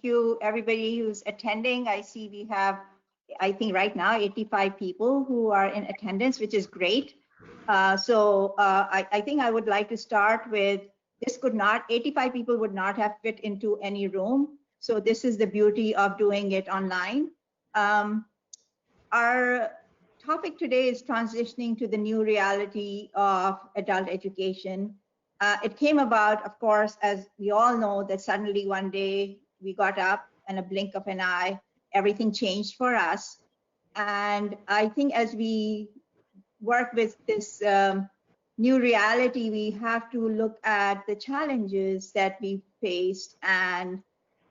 you everybody who's attending. I see we have, I think right now, 85 people who are in attendance, which is great. I think I would like to start with, this could not, 85 people would not have fit into any room. So this is the beauty of doing it online. Our topic today is transitioning to the new reality of adult education. It came about, of course, as we all know, that suddenly one day we got up and a blink of an eye, everything changed for us. And I think as we work with this new reality, we have to look at the challenges that we faced and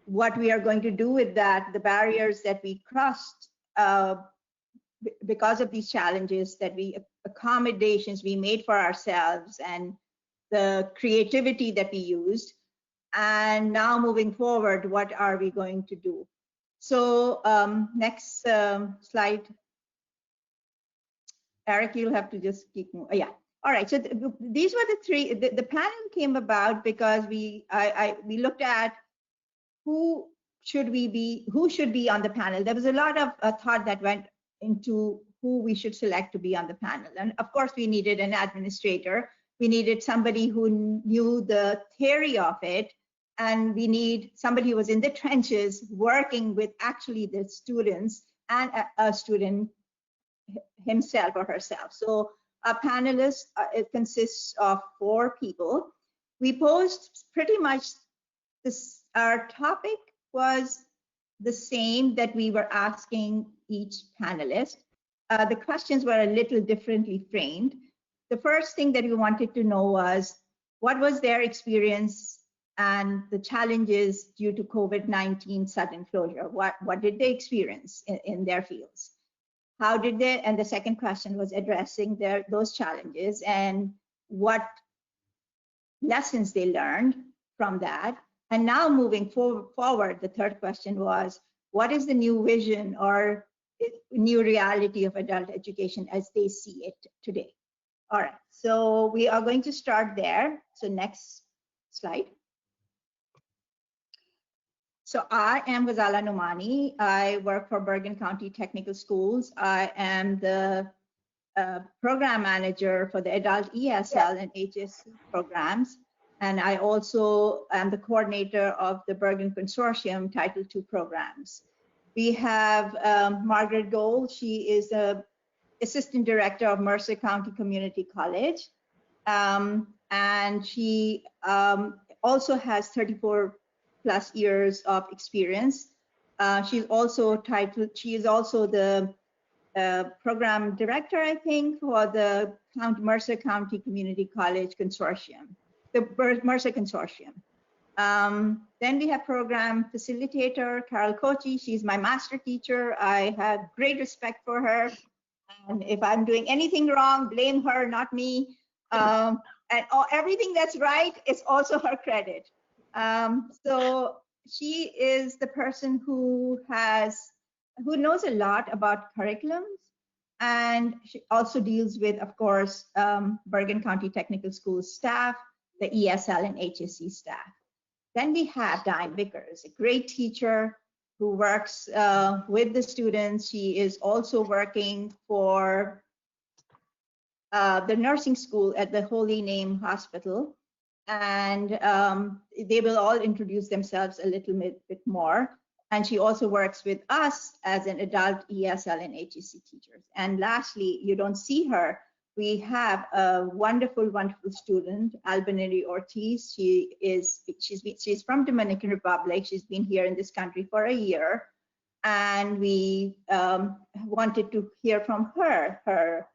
what we are going to do with that, the barriers that we crossed because of these challenges, that we accommodations we made for ourselves, and the creativity that we used. And now moving forward, what are we going to do? So next slide. Eric, you'll have to just keep moving. Yeah. All right. So these were the three. The panel came about because we looked at who should be on the panel. There was a lot of thought that went into who we should select to be on the panel. And of course, we needed an administrator. We needed somebody who knew the theory of it. And we need somebody who was in the trenches working with actually the students and a student himself or herself. So our panelists, it consists of 4 people. We posed pretty much this, our topic was the same that we were asking each panelist. The questions were a little differently framed. The first thing that we wanted to know was, what was their experience and the challenges due to COVID-19 sudden closure? What did they experience in their fields? How did they, and the second question was addressing those challenges and what lessons they learned from that. And now moving forward, the third question was, what is the new vision or new reality of adult education as they see it today? All right, so we are going to start there. So next slide. So I am Ghazala Numani. I work for Bergen County Technical Schools. I am the program manager for the adult ESL and HSC programs. And I also am the coordinator of the Bergen Consortium Title II programs. We have Margaret Gold. She is the assistant director of Mercer County Community College. And she also has 34+ years of experience. She's also she is also the program director, I think, for the Mercer County Community College Consortium, the Mercer Consortium. Then we have program facilitator, Carol Kochi. She's my master teacher. I have great respect for her. And if I'm doing anything wrong, blame her, not me. And everything that's right is also her credit. So she is the person who knows a lot about curriculums, and she also deals with, of course, Bergen County Technical School staff, the ESL and HSC staff. Then we have Diane Vickers, a great teacher who works with the students. She is also working for the nursing school at the Holy Name Hospital. And they will all introduce themselves a little bit more. And she also works with us as an adult ESL and HSC teachers. And lastly, you don't see her, we have a wonderful, wonderful student, Albaneri Ortiz. She's from Dominican Republic. She's been here in this country for a year. And we wanted to hear from her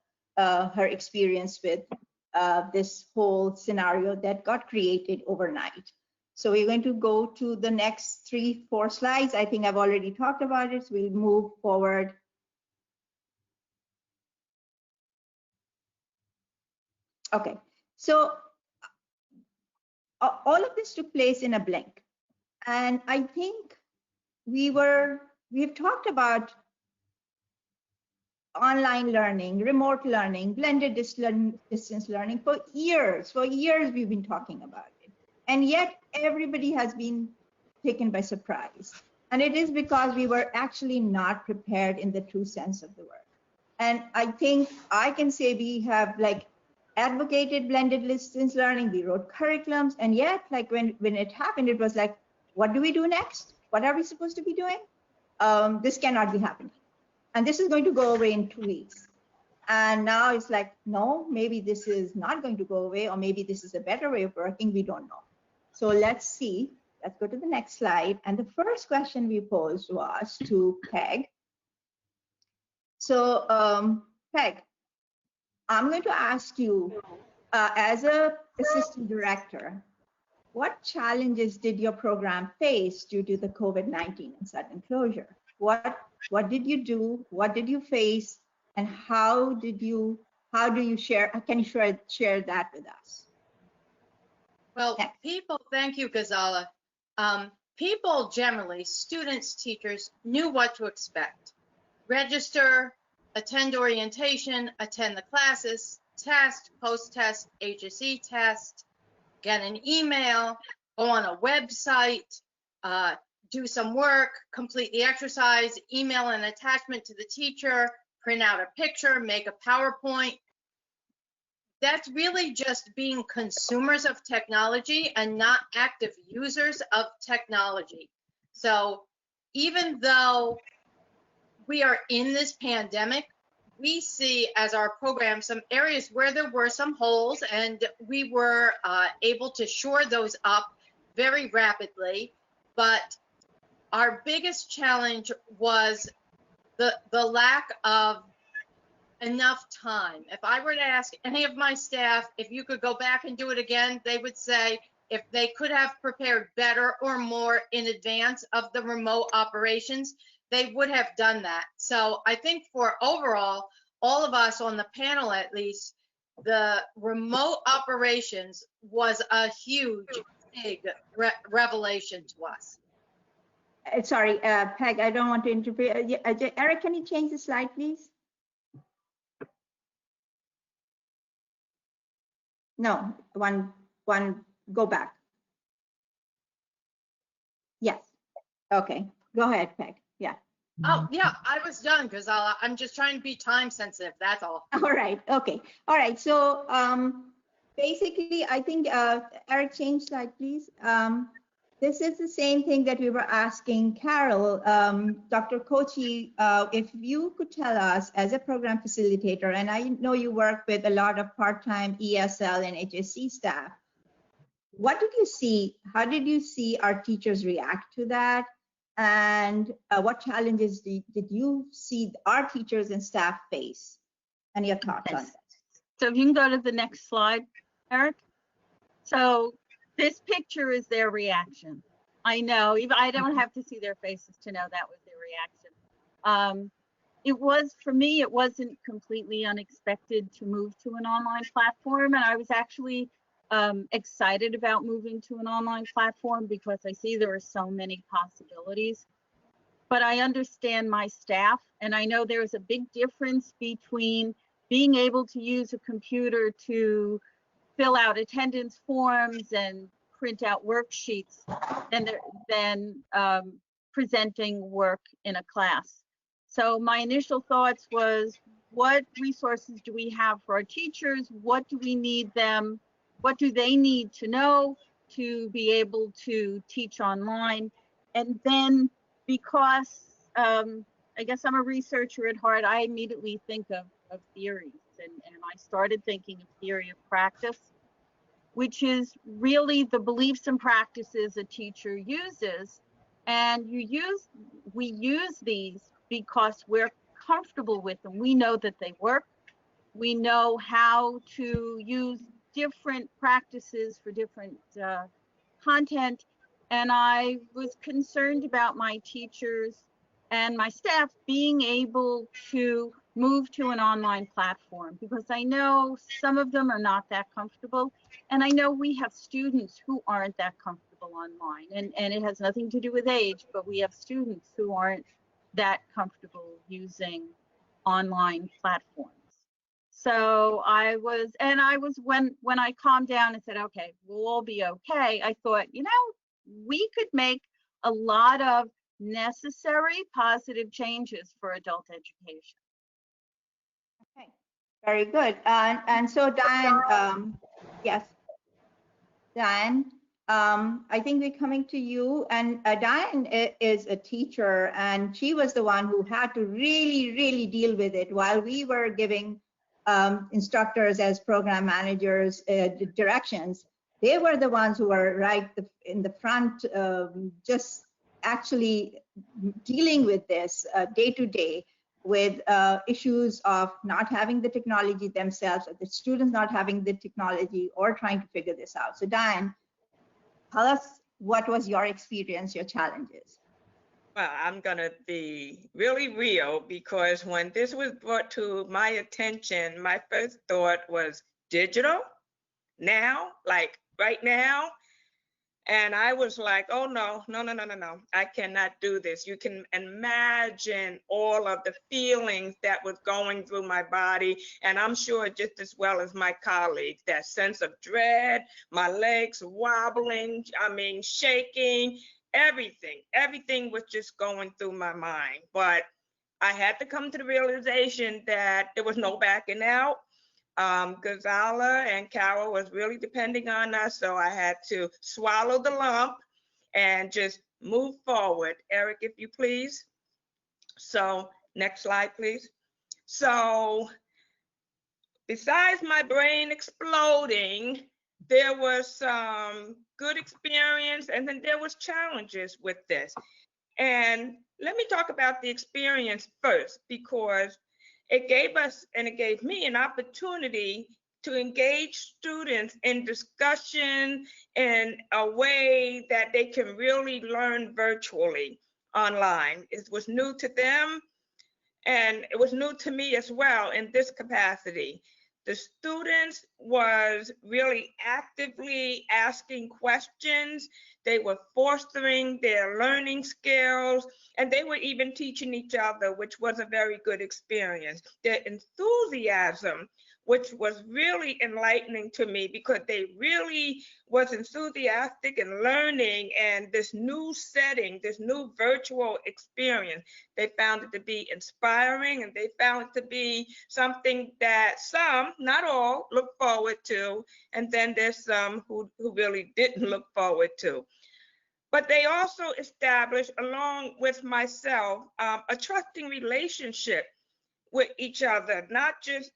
experience with this whole scenario that got created overnight. So we're going to go to the next 3-4 slides. I think I've already talked about it, so we'll move forward. Okay, so all of this took place in a blink. And I think we've talked about online learning, remote learning, blended distance learning for years. For years, we've been talking about it. And yet everybody has been taken by surprise. And it is because we were actually not prepared in the true sense of the word. And I think I can say we have like advocated blended distance learning, we wrote curriculums, and yet like when it happened, it was like, what do we do next? What are we supposed to be doing? This cannot be happening. And this is going to go away in 2 weeks. And now it's like, no, maybe this is not going to go away, or maybe this is a better way of working, we don't know. So let's see, let's go to the next slide. And the first question we posed was to Peg. So Peg, I'm going to ask you, as a assistant director, what challenges did your program face due to the COVID-19 and sudden closure? What did you do? What did you face? And how do you share? Can you share that with us? Well, people, thank you, Ghazala. People generally, students, teachers, knew what to expect. Register, attend orientation, attend the classes, test, post-test, HSE test, get an email, go on a website, do some work, complete the exercise, email an attachment to the teacher, print out a picture, make a PowerPoint. That's really just being consumers of technology and not active users of technology. So even though we are in this pandemic, we see as our program some areas where there were some holes, and we were able to shore those up very rapidly. But our biggest challenge was the lack of enough time. If I were to ask any of my staff if you could go back and do it again, they would say if they could have prepared better or more in advance of the remote operations, they would have done that. So I think for overall, all of us on the panel at least, the remote operations was a huge, big revelation to us. Sorry, Peg, I don't want to interfere. Eric, can you change the slide, please? No, one, go back. Yes. Okay, go ahead, Peg. Yeah. Oh, yeah, I was done because I'm just trying to be time sensitive. That's all. All right. Okay. All right. So basically, I think Eric, change slide, please. This is the same thing that we were asking Carol. Dr. Kochi, if you could tell us as a program facilitator, and I know you work with a lot of part-time ESL and HSC staff, what did you see? How did you see our teachers react to that? And what challenges did you see our teachers and staff face? And your thoughts on that? So if you can go to the next slide, Eric. So this picture is their reaction. I know, even I don't have to see their faces to know that was their reaction. It was, for me, it wasn't completely unexpected to move to an online platform. And I was actually excited about moving to an online platform because I see there are so many possibilities. But I understand my staff, and I know there's a big difference between being able to use a computer to fill out attendance forms and print out worksheets than presenting work in a class. So my initial thoughts was, what resources do we have for our teachers? What do we need them? What do they need to know to be able to teach online? And then because I guess I'm a researcher at heart, I immediately think of theories. And I started thinking of theory of practice, which is really the beliefs and practices a teacher uses. And we use these because we're comfortable with them. We know that they work. We know how to use different practices for different content. And I was concerned about my teachers and my staff being able to move to an online platform, because I know some of them are not that comfortable. And I know we have students who aren't that comfortable online, and it has nothing to do with age, but we have students who aren't that comfortable using online platforms. So when I calmed down and said, okay, we'll all be okay, I thought, we could make a lot of necessary positive changes for adult education. Okay, very good. And so Diane, yes, Diane, I think we're coming to you. And Diane is a teacher, and she was the one who had to really deal with it while we were giving instructors as program managers directions. They were the ones who were right in the front, just actually dealing with this day to day, with issues of not having the technology themselves, or the students not having the technology, or trying to figure this out. So Diane, tell us, what was your experience, your challenges? Well, I'm going to be really real, because when this was brought to my attention, my first thought was digital now, like right now. And I was like, oh, no, I cannot do this. You can imagine all of the feelings that was going through my body. And I'm sure just as well as my colleagues, that sense of dread, my legs wobbling, I mean, shaking, everything was just going through my mind. But I had to come to the realization that there was no backing out. Gonzala and Carol was really depending on us, so I had to swallow the lump and just move forward. Eric, if you please. So next slide, please. So besides my brain exploding, there was some good experience, and then there was challenges with this. And let me talk about the experience first, because it gave us, and it gave me, an opportunity to engage students in discussion in a way that they can really learn virtually online. It was new to them, and it was new to me as well in this capacity. The students was really actively asking questions. They were fostering their learning skills, and they were even teaching each other, which was a very good experience. Their enthusiasm, which was really enlightening to me, because they really was enthusiastic in learning, and this new setting, this new virtual experience, they found it to be inspiring, and they found it to be something that some, not all, look forward to, and then there's some who really didn't look forward to. But they also established, along with myself, a trusting relationship with each other, not just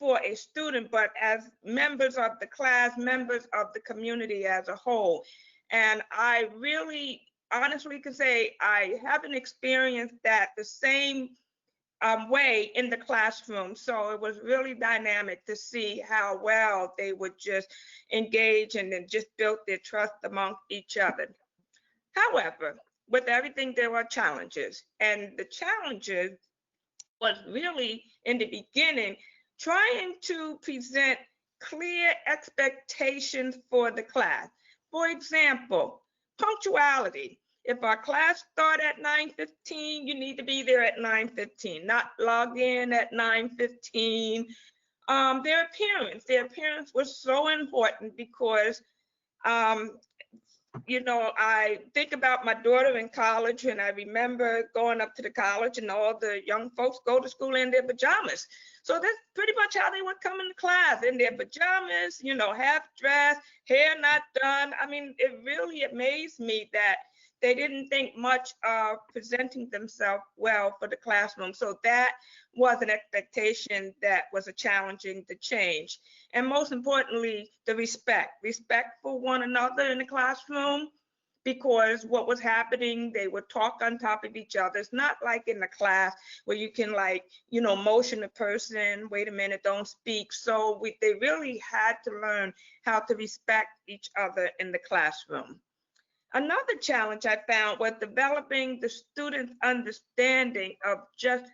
for a student, but as members of the class, members of the community as a whole. And I really honestly can say I haven't experienced that the same way in the classroom. So it was really dynamic to see how well they would just engage and then just build their trust among each other. However, with everything, there were challenges, and the challenges was really in the beginning trying to present clear expectations for the class. For example, punctuality. If our class starts at 9:15, you need to be there at 9:15, not log in at 9:15. Their appearance was so important, because you know, I think about my daughter in college, and I remember going up to the college, and all the young folks go to school in their pajamas. So that's pretty much how they would come into class, in their pajamas, you know, half dressed, hair not done. I mean, it really amazed me that they didn't think much of presenting themselves well for the classroom. So that was an expectation that was a challenging to change. And most importantly, the respect for one another in the classroom, because what was happening, they would talk on top of each other. It's not like in the class where you can, like, you know, motion a person, wait a minute, don't speak. So they really had to learn how to respect each other in the classroom. Another challenge I found was developing the students' understanding of just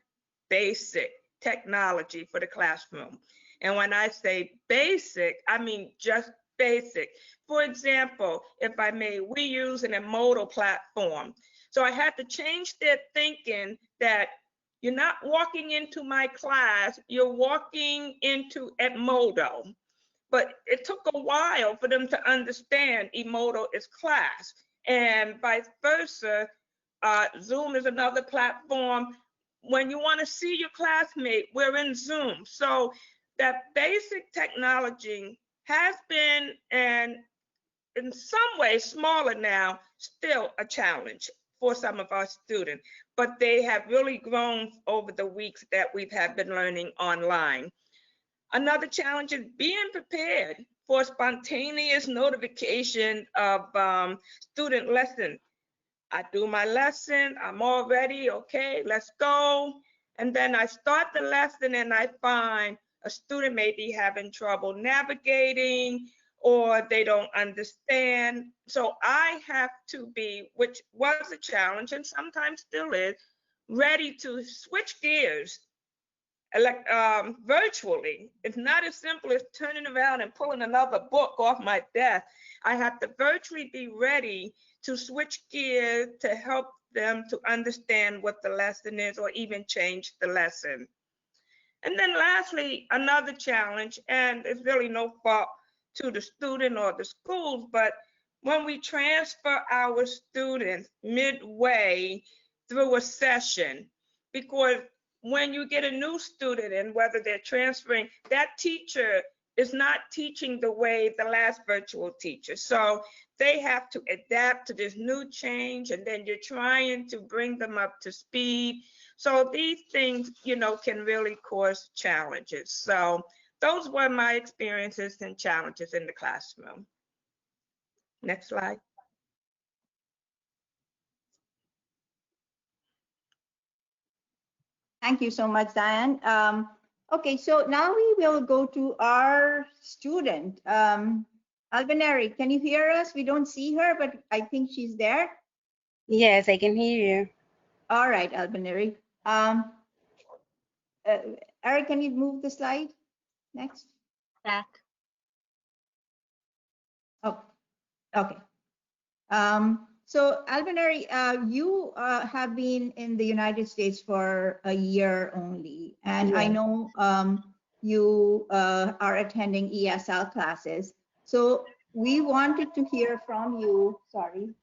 basic technology for the classroom. And when I say basic, I mean just basic. For example, if I may, we use an Edmodo platform. So I had to change their thinking that you're not walking into my class, you're walking into Edmodo. But it took a while for them to understand Edmodo is class. and vice versa. Zoom is another platform. When you want to see your classmate, we're in Zoom. So that basic technology has been, and in some ways smaller now, still a challenge for some of our students, but they have really grown over the weeks that we've been learning online. Another challenge is being prepared for spontaneous notification of student lessons. I do my lesson, I'm all ready, okay, let's go. And then I start the lesson and I find a student may be having trouble navigating, or they don't understand. So I have to be, which was a challenge and sometimes still is, ready to switch gears virtually. It's not as simple as turning around and pulling another book off my desk. I have to virtually be ready to switch gears to help them to understand what the lesson is, or even change the lesson. And then lastly, another challenge, and it's really no fault to the student or the schools, but when we transfer our students midway through a session, because when you get a new student, and whether they're transferring, that teacher is not teaching the way the last virtual teacher. So they have to adapt to this new change, and then you're trying to bring them up to speed. So these things, can really cause challenges. So those were my experiences and challenges in the classroom. Next slide. Thank you so much, Diane. Okay, so now we will go to our student. Albaneri, can you hear us? We don't see her, but I think she's there. Yes, I can hear you. All right, Albaneri. Eric, can you move the slide next? Back. Oh, okay. So Albaneri, you have been in the United States for a year only, and Yeah. I know you are attending ESL classes. So we wanted to hear from you. Sorry.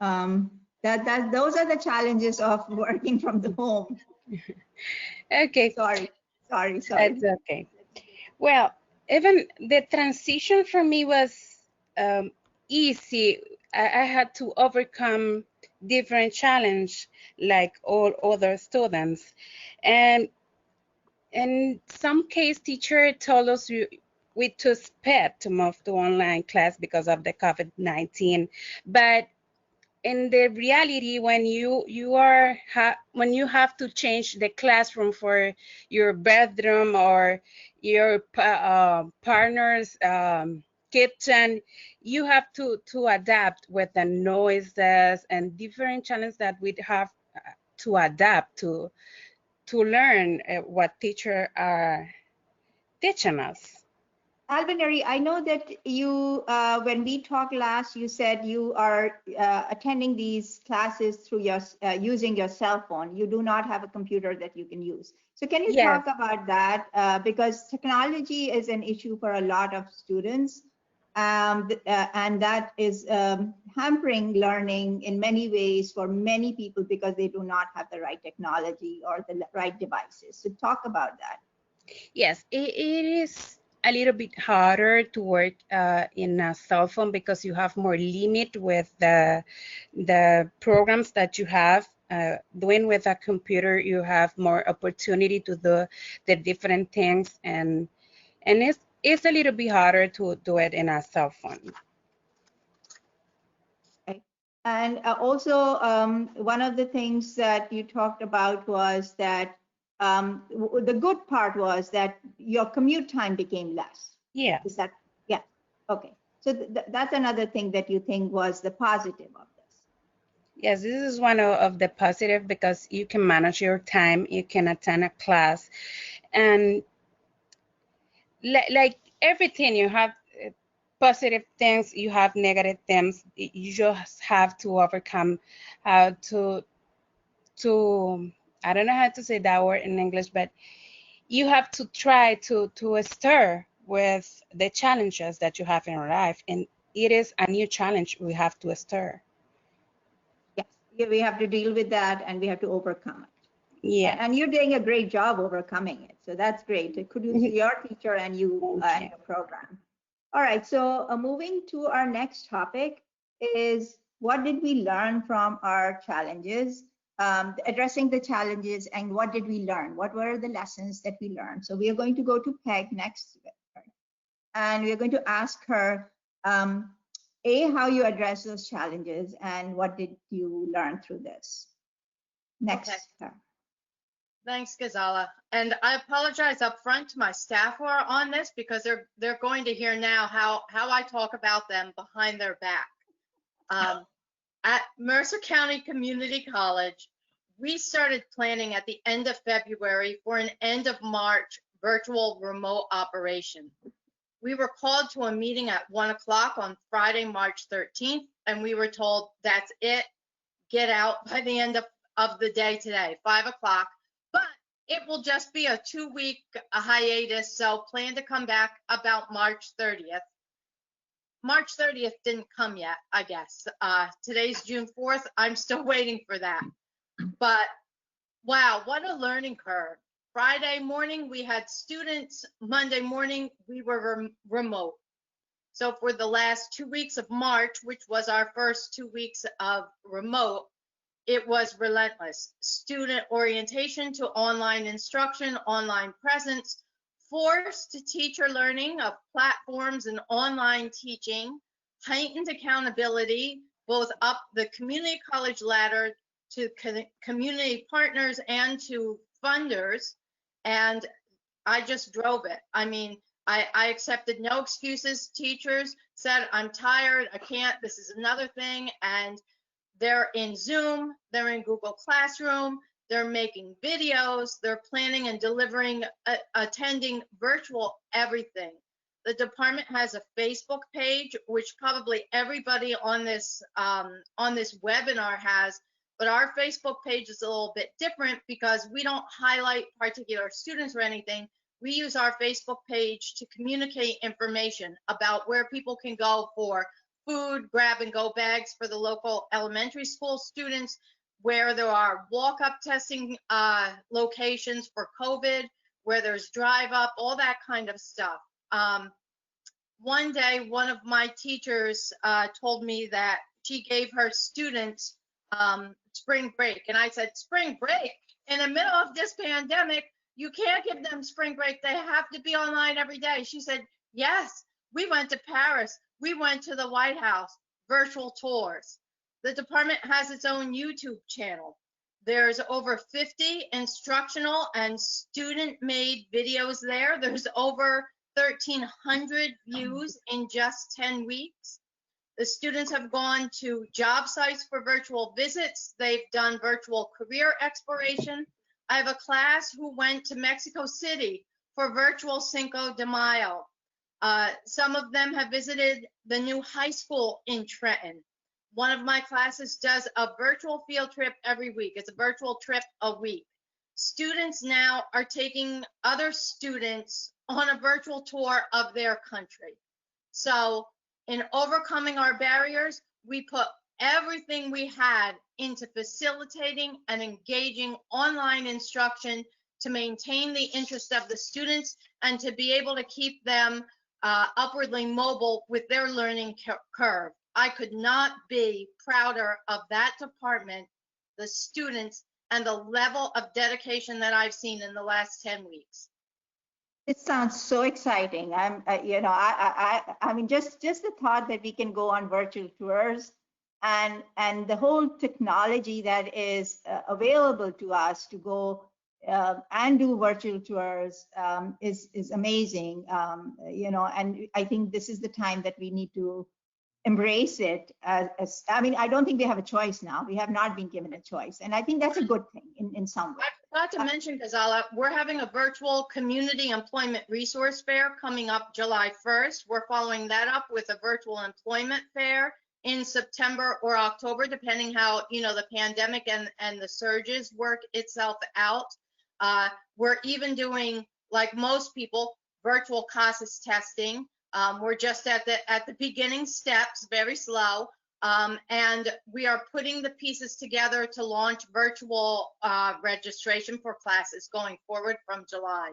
Those are the challenges of working from the home. Okay. Sorry. That's okay. Well, even the transition for me was easy. I had to overcome different challenge like all other students. And in some case, teacher told us we too sped to move to online class because of the COVID-19. But in the reality, when you have to change the classroom for your bedroom or your partner's kitchen, you have to adapt with the noises and different challenges that we have to adapt to learn what teachers are teaching us. Albaneri, I know that you, when we talked last, you said you are attending these classes through your using your cell phone. You do not have a computer that you can use. So can you Yes. talk about that? Because technology is an issue for a lot of students, and that is hampering learning in many ways for many people because they do not have the right technology or the right devices. So talk about that. Yes, it is a little bit harder to work in a cell phone because you have more limit with the programs that you have. Doing with a computer, you have more opportunity to do the different things, and it's a little bit harder to do it in a cell phone. Okay. And also, one of the things that you talked about was that the good part was that your commute time became less. Yeah. Is that, yeah, okay. So that's another thing that you think was the positive of this. Yes, this is one of the positive because you can manage your time, you can attend a class, and like everything, you have positive things, you have negative things. You just have to overcome how to I don't know how to say that word in English, but you have to try to stir with the challenges that you have in your life, and it is a new challenge we have to stir. Yes, we have to deal with that and we have to overcome it. Yeah. And you're doing a great job overcoming it. So that's great. Kudos to your teacher and you and your program. All right, so moving to our next topic is what did we learn from our challenges, addressing the challenges, and what did we learn? What were the lessons that we learned? So we are going to go to Peg next, and we're going to ask her, how you address those challenges and what did you learn through this? Next. Okay. Thanks, Ghazala. And I apologize up front to my staff who are on this because they're going to hear now how I talk about them behind their back. At Mercer County Community College, we started planning at the end of February for an end of March virtual remote operation. We were called to a meeting at 1 o'clock on Friday, March 13th, and we were told that's it, get out by the end of the day today, 5 o'clock. But it will just be a 2-week hiatus, so plan to come back about March 30th. March 30th didn't come yet, I guess. Today's June 4th. I'm still waiting for that. But wow, what a learning curve. Friday morning, we had students. Monday morning, we were remote. So for the last 2 weeks of March, which was our first 2 weeks of remote, it was relentless. Student orientation to online instruction, online presence, forced teacher learning of platforms and online teaching, heightened accountability, both up the community college ladder to community partners and to funders. And I just drove it. I mean, I accepted no excuses. Teachers said, I'm tired, I can't, this is another thing. And they're in Zoom, they're in Google Classroom, they're making videos, they're planning and delivering, attending virtual everything. The department has a Facebook page, which probably everybody on this webinar has, but our Facebook page is a little bit different because we don't highlight particular students or anything. We use our Facebook page to communicate information about where people can go for food, grab and go bags for the local elementary school students, where there are walk-up testing locations for COVID, where there's drive-up, all that kind of stuff. One day, one of my teachers told me that she gave her students spring break. And I said, spring break? In the middle of this pandemic, you can't give them spring break. They have to be online every day. She said, yes, we went to Paris. We went to the White House, virtual tours. The department has its own YouTube channel. There's over 50 instructional and student-made videos there. There's over 1,300 views in just 10 weeks. The students have gone to job sites for virtual visits. They've done virtual career exploration. I have a class who went to Mexico City for virtual Cinco de Mayo. Some of them have visited the new high school in Trenton. One of my classes does a virtual field trip every week. It's a virtual trip a week. Students now are taking other students on a virtual tour of their country. So in overcoming our barriers, we put everything we had into facilitating and engaging online instruction to maintain the interest of the students and to be able to keep them upwardly mobile with their learning curve. I could not be prouder of that department, the students, and the level of dedication that I've seen in the last 10 weeks. It sounds so exciting. I mean, just the thought that we can go on virtual tours and the whole technology that is available to us to go and do virtual tours is amazing. And I think this is the time that we need to embrace it. I mean, I don't think we have a choice now. We have not been given a choice, and I think that's a good thing in some way. I forgot to mention, Ghazala, we're having a virtual community employment resource fair coming up July 1st. We're following that up with a virtual employment fair in September or October, depending how the pandemic and the surges work itself out. We're even doing, like most people, virtual K.I.S.S testing. We're just at the beginning steps, very slow. And we are putting the pieces together to launch virtual registration for classes going forward from July.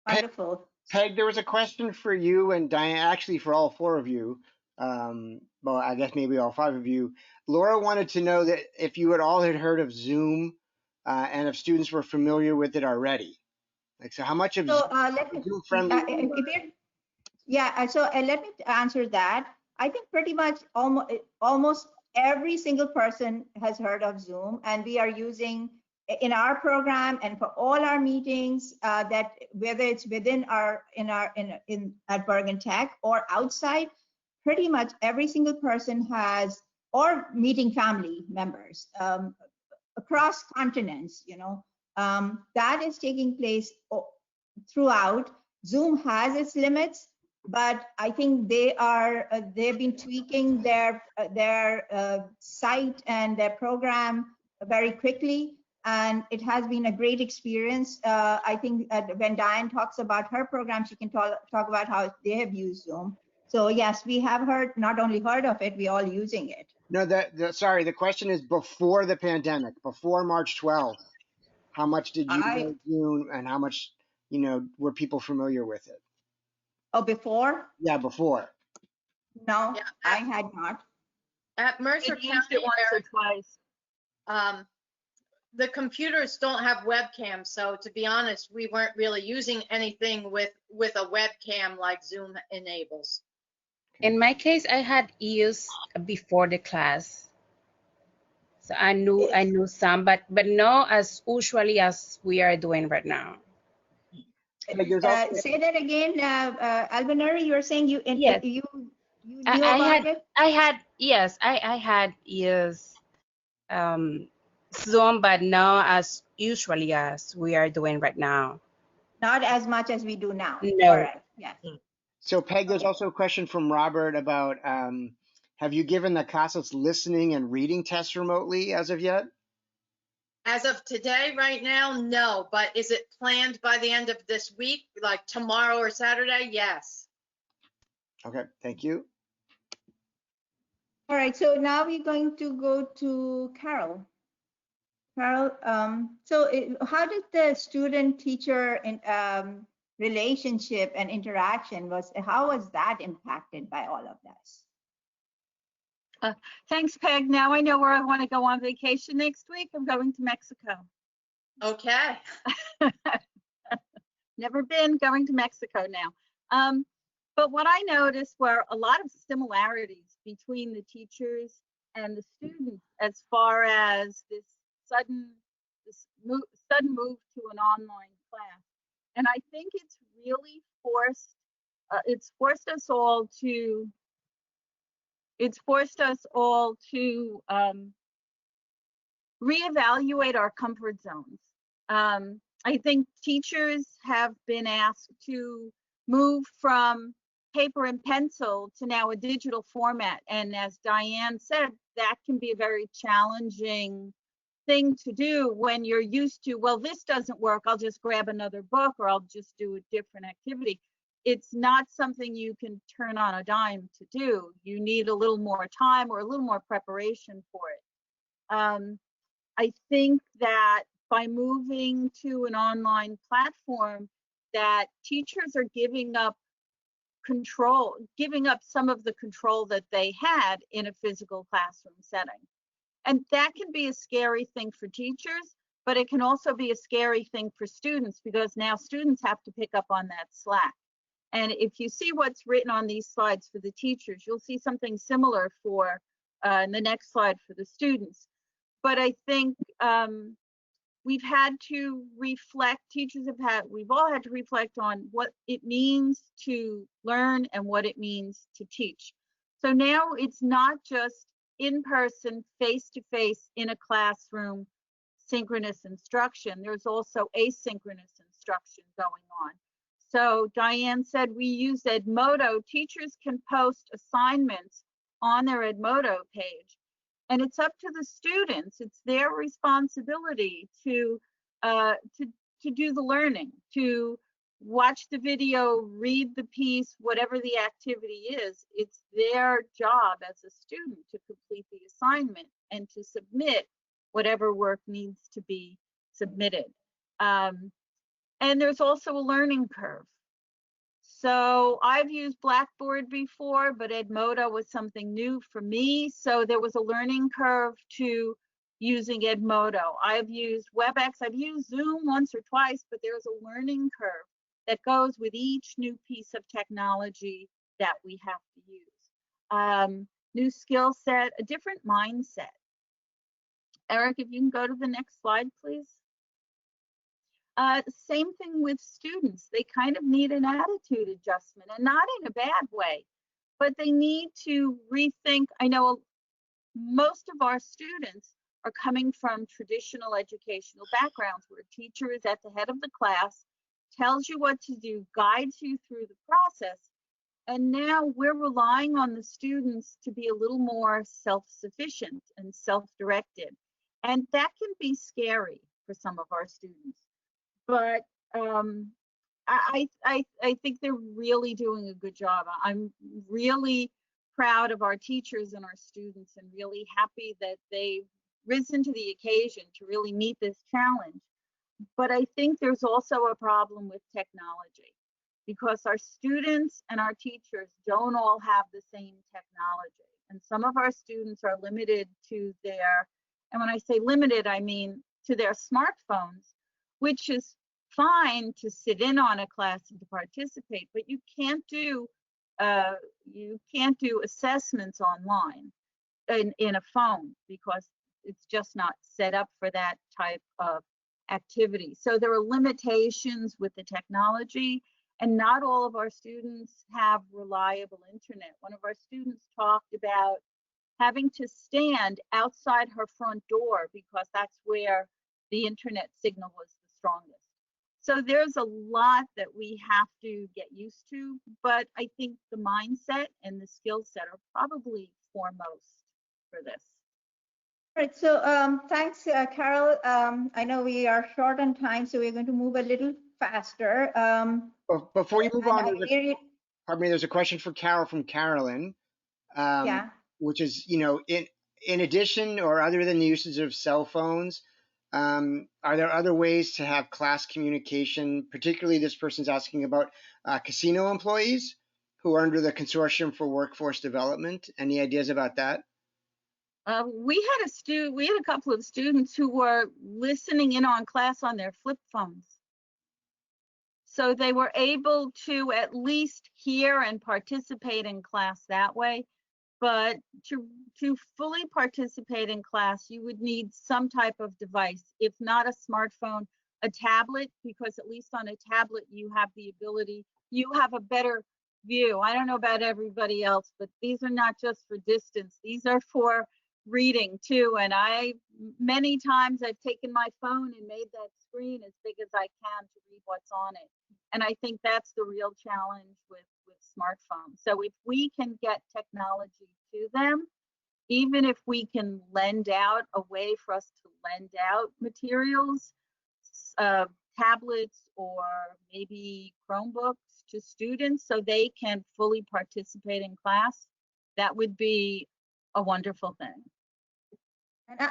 Wonderful. Peg, there was a question for you and Diane, actually for all four of you. Well, I guess maybe all five of you. Laura wanted to know that if you had heard of Zoom and if students were familiar with it already. Like, so how much of So let me, Zoom friendly? let me answer that. I think pretty much almost every single person has heard of Zoom, and we are using in our program and for all our meetings that whether it's within at Bergen Tech or outside, pretty much every single person has, or meeting family members across continents, that is taking place throughout. Zoom has its limits, but I think they've been tweaking their site and their program very quickly, and it has been a great experience. I think when Diane talks about her program, she can talk about how they have used Zoom. So yes, we have not only heard of it, we're all using it. No, sorry, the question is before the pandemic, before March 12th, how much did you know Zoom and how much, were people familiar with it? Oh, before? Yeah, before. No, Yeah, I had not. At Mercer It used County, it once or twice. The computers don't have webcams, so to be honest, we weren't really using anything with a webcam like Zoom enables. In my case, I had used before the class, so I knew some, but not as usually as we are doing right now. Say that again, Albinari. You were saying you Yes. you knew about it? I had used Zoom, but not as usually as we are doing right now. Not as much as we do now. No. Correct. Yes. So Peg, there's also a question from Robert about have you given the K.I.S.S listening and reading tests remotely as of yet? As of today, right now, no. But is it planned by the end of this week, like tomorrow or Saturday? Yes. Okay, thank you. All right. So now we're going to go to Carol. Carol, how did the student-teacher relationship and interaction how was that impacted by all of this? Thanks, Peg. Now I know where I want to go on vacation next week. I'm going to Mexico. Okay. Never been, going to Mexico now. But what I noticed were a lot of similarities between the teachers and the students as far as this sudden move to an online class. And I think it's really forced us all to reevaluate our comfort zones. I think teachers have been asked to move from paper and pencil to now a digital format. And as Diane said, that can be a very challenging thing to do when you're used to, well, this doesn't work, I'll just grab another book or I'll just do a different activity. It's not something you can turn on a dime to do. You need a little more time or a little more preparation for it. I think that by moving to an online platform, that teachers are giving up some of the control that they had in a physical classroom setting. And that can be a scary thing for teachers, but it can also be a scary thing for students because now students have to pick up on that slack. And if you see what's written on these slides for the teachers, you'll see something similar for in the next slide for the students. But I think we've had to reflect, we've all had to reflect on what it means to learn and what it means to teach. So now it's not just in-person, face-to-face in a classroom, synchronous instruction. There's also asynchronous instruction going on. So Diane said we use Edmodo. Teachers can post assignments on their Edmodo page. And it's up to the students. It's their responsibility to do the learning, to watch the video, read the piece, whatever the activity is, it's their job as a student to complete the assignment and to submit whatever work needs to be submitted. And there's also a learning curve. So I've used Blackboard before, but Edmodo was something new for me. So there was a learning curve to using Edmodo. I've used WebEx, I've used Zoom once or twice, but there's a learning curve that goes with each new piece of technology that we have to use. New skill set, a different mindset. Eric, if you can go to the next slide, please. Same thing with students. They kind of need an attitude adjustment, and not in a bad way, but they need to rethink. I know most of our students are coming from traditional educational backgrounds where a teacher is at the head of the class, tells you what to do, guides you through the process. And now we're relying on the students to be a little more self-sufficient and self-directed. And that can be scary for some of our students. But I think they're really doing a good job. I'm really proud of our teachers and our students, and really happy that they've risen to the occasion to really meet this challenge. But I think there's also a problem with technology, because our students and our teachers don't all have the same technology. And some of our students are limited to their, and when I say limited, I mean to their smartphones, which is fine to sit in on a class and to participate, but you can't do assessments online in a phone, because it's just not set up for that type of activity. So there are limitations with the technology, and not all of our students have reliable internet. One of our students talked about having to stand outside her front door because that's where the internet signal was the strongest. So there's a lot that we have to get used to, but I think the mindset and the skill set are probably foremost for this. All right, so thanks, Carol. I know we are short on time, so we're going to move a little faster. Before you move on, there's a question for Carol from Carolyn. Yeah. Which is, in addition or other than the usage of cell phones, are there other ways to have class communication? Particularly, this person's asking about casino employees who are under the Consortium for Workforce Development. Any ideas about that? We had a couple of students who were listening in on class on their flip phones. So they were able to at least hear and participate in class that way. But to fully participate in class, you would need some type of device, if not a smartphone, a tablet, because at least on a tablet, you have the ability, you have a better view. I don't know about everybody else, but these are not just for distance. These are for reading too. And many times I've taken my phone and made that screen as big as I can to read what's on it. And I think that's the real challenge with smartphones. So if we can get technology to them, even if we can lend out a way for us to lend out materials, tablets or maybe Chromebooks to students so they can fully participate in class, that would be a wonderful thing.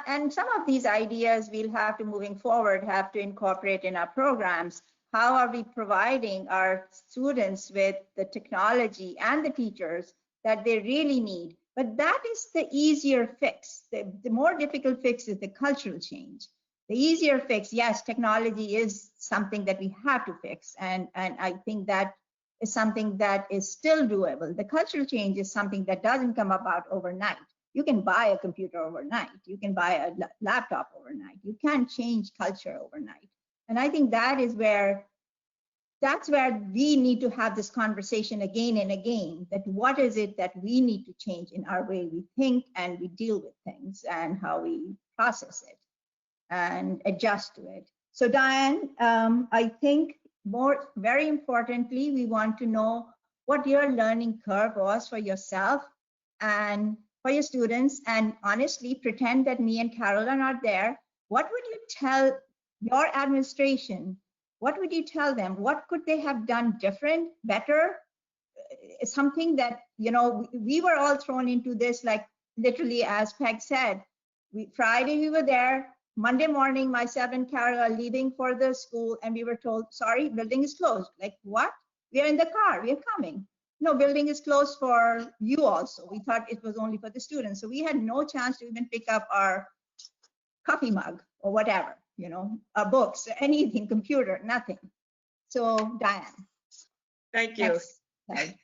And some of these ideas we'll have to, moving forward, have to incorporate in our programs. How are we providing our students with the technology and the teachers that they really need? But that is the easier fix. The more difficult fix is the cultural change. The easier fix, yes, technology is something that we have to fix. And I think that is something that is still doable. The cultural change is something that doesn't come about overnight. You can buy a computer overnight. You can buy a laptop overnight. You can't change culture overnight. And I think that's where we need to have this conversation again and again, that what is it that we need to change in our way we think and we deal with things and how we process it and adjust to it. So Diane, I think very importantly, we want to know what your learning curve was for yourself and for your students, and honestly pretend that me and Carol are not there. What would you tell your administration what would you tell them? What could they have done different, better? Something that, you know, we were all thrown into this, like literally, as Peg said, Friday we were there. Monday morning, myself and Carol are leaving for the school, and we were told, sorry, building is closed. Like, what? We are in the car, we are coming. No, building is closed for you also. We thought it was only for the students. So we had no chance to even pick up our coffee mug or whatever, you know, our books, anything, computer, nothing. So Diane. Thank you. Next slide.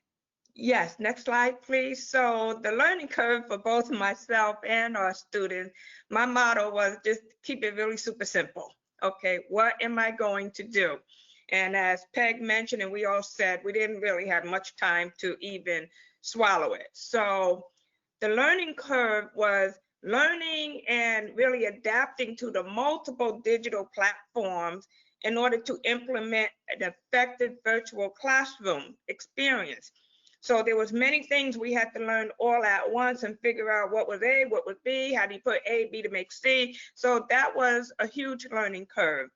Yes, next slide, please. So the learning curve for both myself and our students, my motto was just keep it really super simple. Okay, what am I going to do? And as Peg mentioned, and we all said, we didn't really have much time to even swallow it. So the learning curve was learning and really adapting to the multiple digital platforms in order to implement an effective virtual classroom experience. So there was many things we had to learn all at once and figure out what was A, what was B, how do you put A, B to make C. So that was a huge learning curve.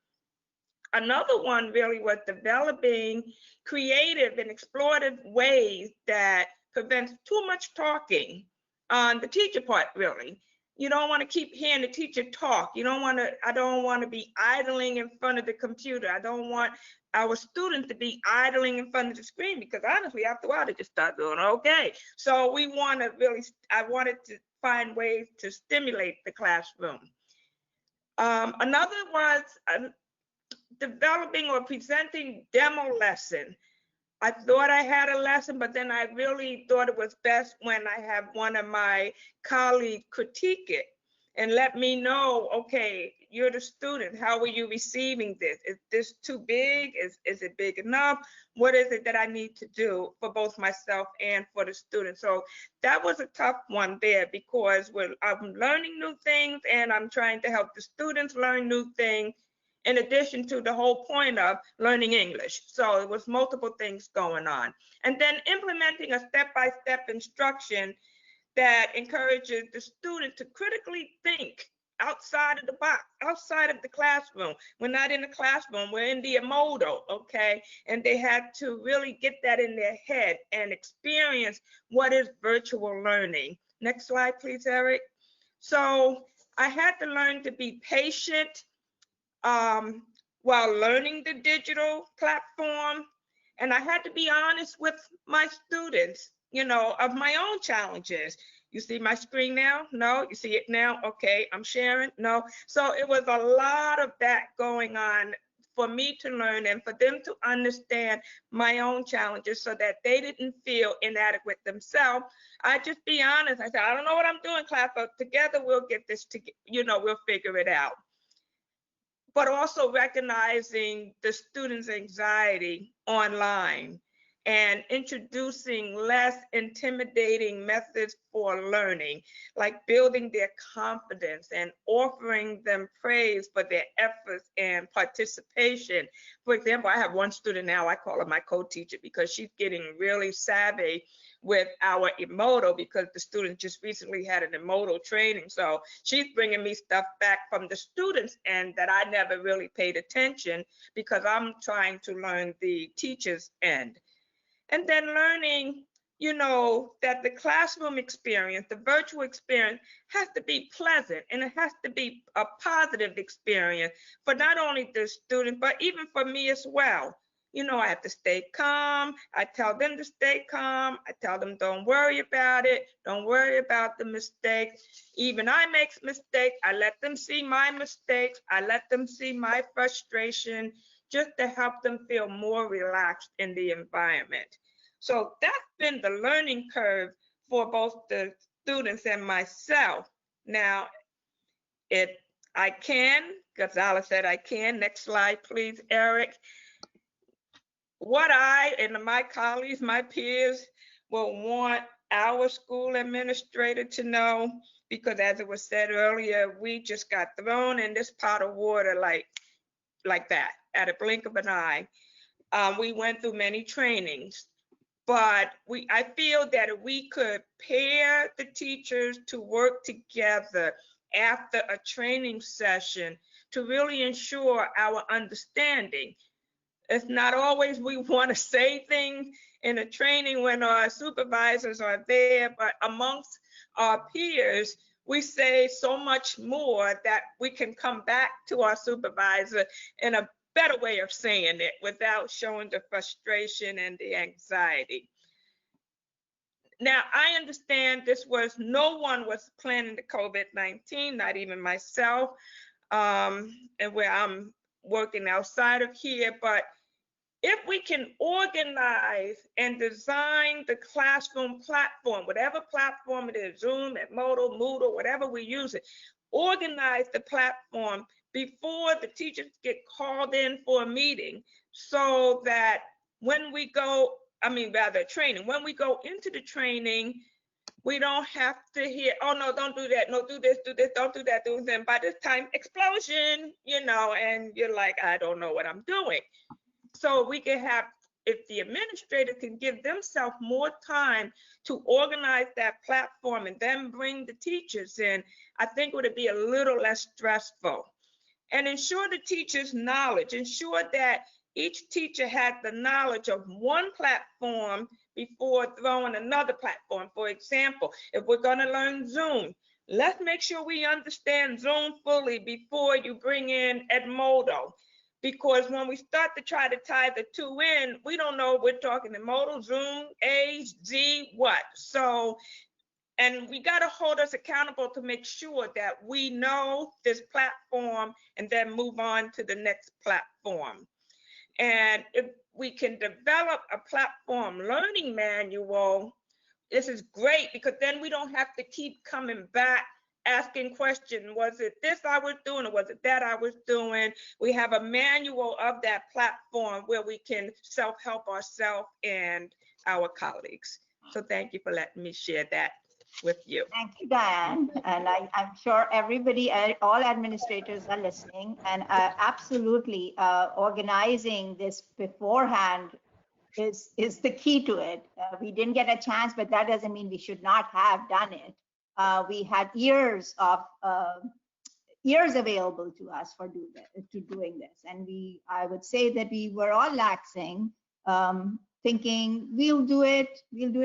Another one really was developing creative and explorative ways that prevents too much talking on the teacher part, really. You don't want to keep hearing the teacher talk. You don't want to, I don't want to be idling in front of the computer. I don't want our students to be idling in front of the screen, because honestly, after a while, they just start doing okay. So we want to really, I wanted to find ways to stimulate the classroom. Another was developing or presenting demo lesson. I thought I had a lesson, but then I really thought it was best when I have one of my colleagues critique it and let me know, okay, you're the student, how are you receiving this? Is this too big? Is it big enough? What is it that I need to do for both myself and for the students? So that was a tough one there, because I'm learning new things and I'm trying to help the students learn new things, in addition to the whole point of learning English. So it was multiple things going on. And then implementing a step-by-step instruction that encourages the student to critically think outside of the box, outside of the classroom. We're not in the classroom, we're in the emodo, okay? And they had to really get that in their head and experience what is virtual learning. Next slide, please, Eric. So I had to learn to be patient while learning the digital platform. And I had to be honest with my students, you know, of my own challenges. You see my screen now? No, you see it now? Okay, I'm sharing? No. So it was a lot of that going on for me to learn and for them to understand my own challenges so that they didn't feel inadequate themselves. I just be honest. I said, I don't know what I'm doing, class, but together we'll get this, you know, we'll figure it out. But also recognizing the students' anxiety online and introducing less intimidating methods for learning, like building their confidence and offering them praise for their efforts and participation. For example, I have one student now, I call her my co-teacher, because she's getting really savvy with our emodo, because the student just recently had an emodo training. So she's bringing me stuff back from the students end that I never really paid attention, because I'm trying to learn the teacher's end. And then learning, you know, that the classroom experience, the virtual experience, has to be pleasant, and it has to be a positive experience for not only the student, but even for me as well. You know, I have to stay calm. I tell them to stay calm. I tell them, don't worry about it. Don't worry about the mistakes. Even I make mistakes. I let them see my mistakes. I let them see my frustration, just to help them feel more relaxed in the environment. So that's been the learning curve for both the students and myself. Now, I can, Gonzalez said I can. Next slide, please, Eric. What I and my colleagues, my peers, will want our school administrator to know, because as it was said earlier, we just got thrown in this pot of water like that, at a blink of an eye. We went through many trainings, but I feel that if we could pair the teachers to work together after a training session to really ensure our understanding. It's not always we want to say things in a training when our supervisors are there, but amongst our peers, we say so much more that we can come back to our supervisor in a better way of saying it without showing the frustration and the anxiety. Now, I understand no one was planning the COVID-19, not even myself, and where I'm working outside of here, but if we can organize and design the classroom platform, whatever platform it is, Zoom, Edmodo, Moodle, whatever we use it, organize the platform before the teachers get called in for a meeting so that when we go, training, when we go into the training, we don't have to hear, oh no, don't do that, no, do this, don't do that, do this. And by this time, explosion, and you're like, I don't know what I'm doing. So we can have, if the administrator can give themselves more time to organize that platform and then bring the teachers in, I think it would be a little less stressful. And ensure the teacher's knowledge, ensure that each teacher had the knowledge of one platform before throwing another platform. For example, if we're going to learn Zoom, let's make sure we understand Zoom fully before you bring in Edmodo. Because when we start to try to tie the two in, we don't know if we're talking Edmodo, Zoom, A, Z, what. So, and we got to hold us accountable to make sure that we know this platform and then move on to the next platform. And if we can develop a platform learning manual, this is great because then we don't have to keep coming back asking questions. Was it this I was doing or was it that I was doing? We have a manual of that platform where we can self-help ourselves and our colleagues. So thank you for letting me share that with you. Thank you, Diane. And I'm sure everybody, all administrators are listening, and absolutely organizing this beforehand is the key to it. We didn't get a chance, but that doesn't mean we should not have done it. We had years available to us for doing this, and I would say that we were all laxing, thinking we'll do it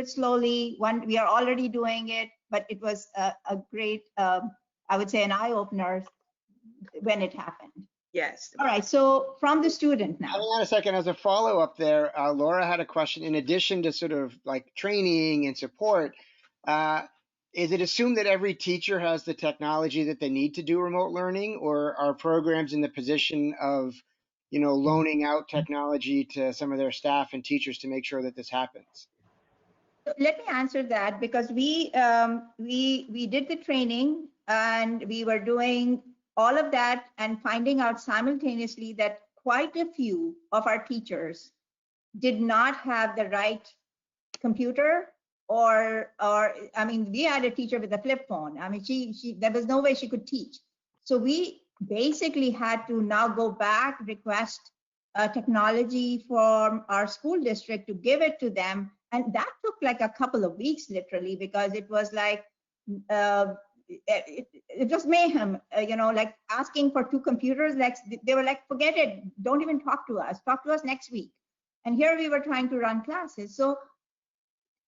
slowly. We are already doing it, but it was a great, I would say, an eye opener when it happened. Yes. All right. So from the student now. Hang on a second. As a follow up there, Laura had a question. In addition to sort of like training and support, is it assumed that every teacher has the technology that they need to do remote learning, or are programs in the position of, loaning out technology to some of their staff and teachers to make sure that this happens? Let me answer that, because we did the training and we were doing all of that and finding out simultaneously that quite a few of our teachers did not have the right computer or we had a teacher with a flip phone. She there was no way she could teach. So we basically had to now go back, request technology from our school district to give it to them. And that took like a couple of weeks, literally, because it was like, it was mayhem, like asking for 2 computers. Like they were like, forget it, don't even talk to us next week. And here we were trying to run classes. So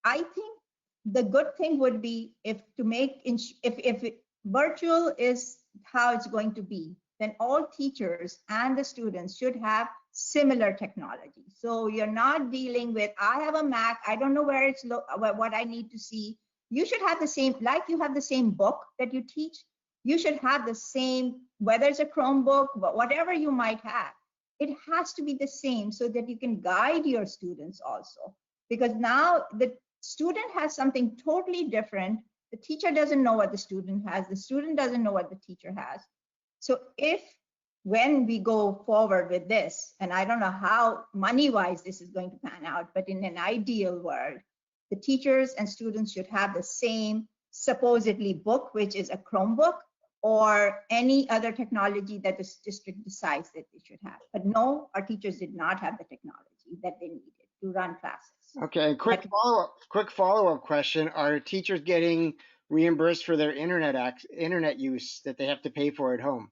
I think the good thing would be if virtual is how it's going to be, then all teachers and the students should have similar technology. So you're not dealing with, I have a Mac, I don't know where it's what I need to see. You should have the same, like you have the same book that you teach, you should have the same, whether it's a Chromebook, whatever you might have, it has to be the same so that you can guide your students also. Because now the student has something totally different. The teacher doesn't know what the student has. The student doesn't know what the teacher has. So when we go forward with this, and I don't know how money-wise this is going to pan out, but in an ideal world, the teachers and students should have the same supposedly book, which is a Chromebook, or any other technology that the district decides that they should have. But no, our teachers did not have the technology that they needed to run classes. Okay, quick follow-up question. Are teachers getting reimbursed for their internet use that they have to pay for at home?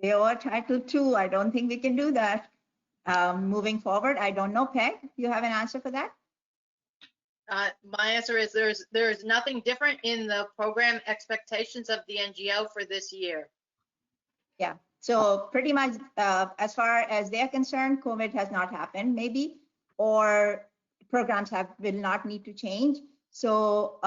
They are Title II. I don't think we can do that. moving forward? I don't know. Peg, you have an answer for that? My answer is there's nothing different in the program expectations of the NGO for this year. Yeah. So pretty much, as far as they're concerned, COVID has not happened, maybe, or programs will not need to change. So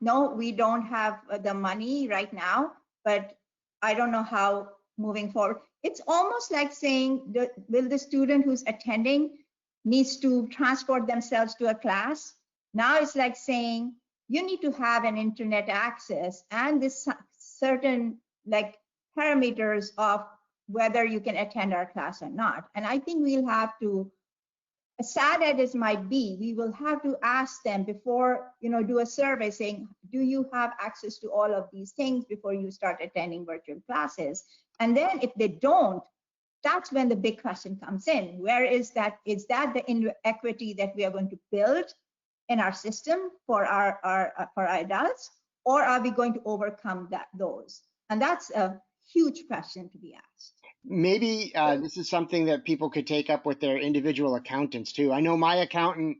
no, we don't have the money right now, but I don't know how moving forward. It's almost like saying, will the student who's attending needs to transport themselves to a class? Now it's like saying, you need to have an internet access and this certain like parameters of whether you can attend our class or not. And I think we'll have to, as sad as it might be, we will have to ask them before, do a survey saying, do you have access to all of these things before you start attending virtual classes? And then if they don't, that's when the big question comes in. Where is that? Is that the inequity that we are going to build in our system for our adults, or are we going to overcome those? And that's a huge question to be asked. Maybe this is something that people could take up with their individual accountants too. I know my accountant,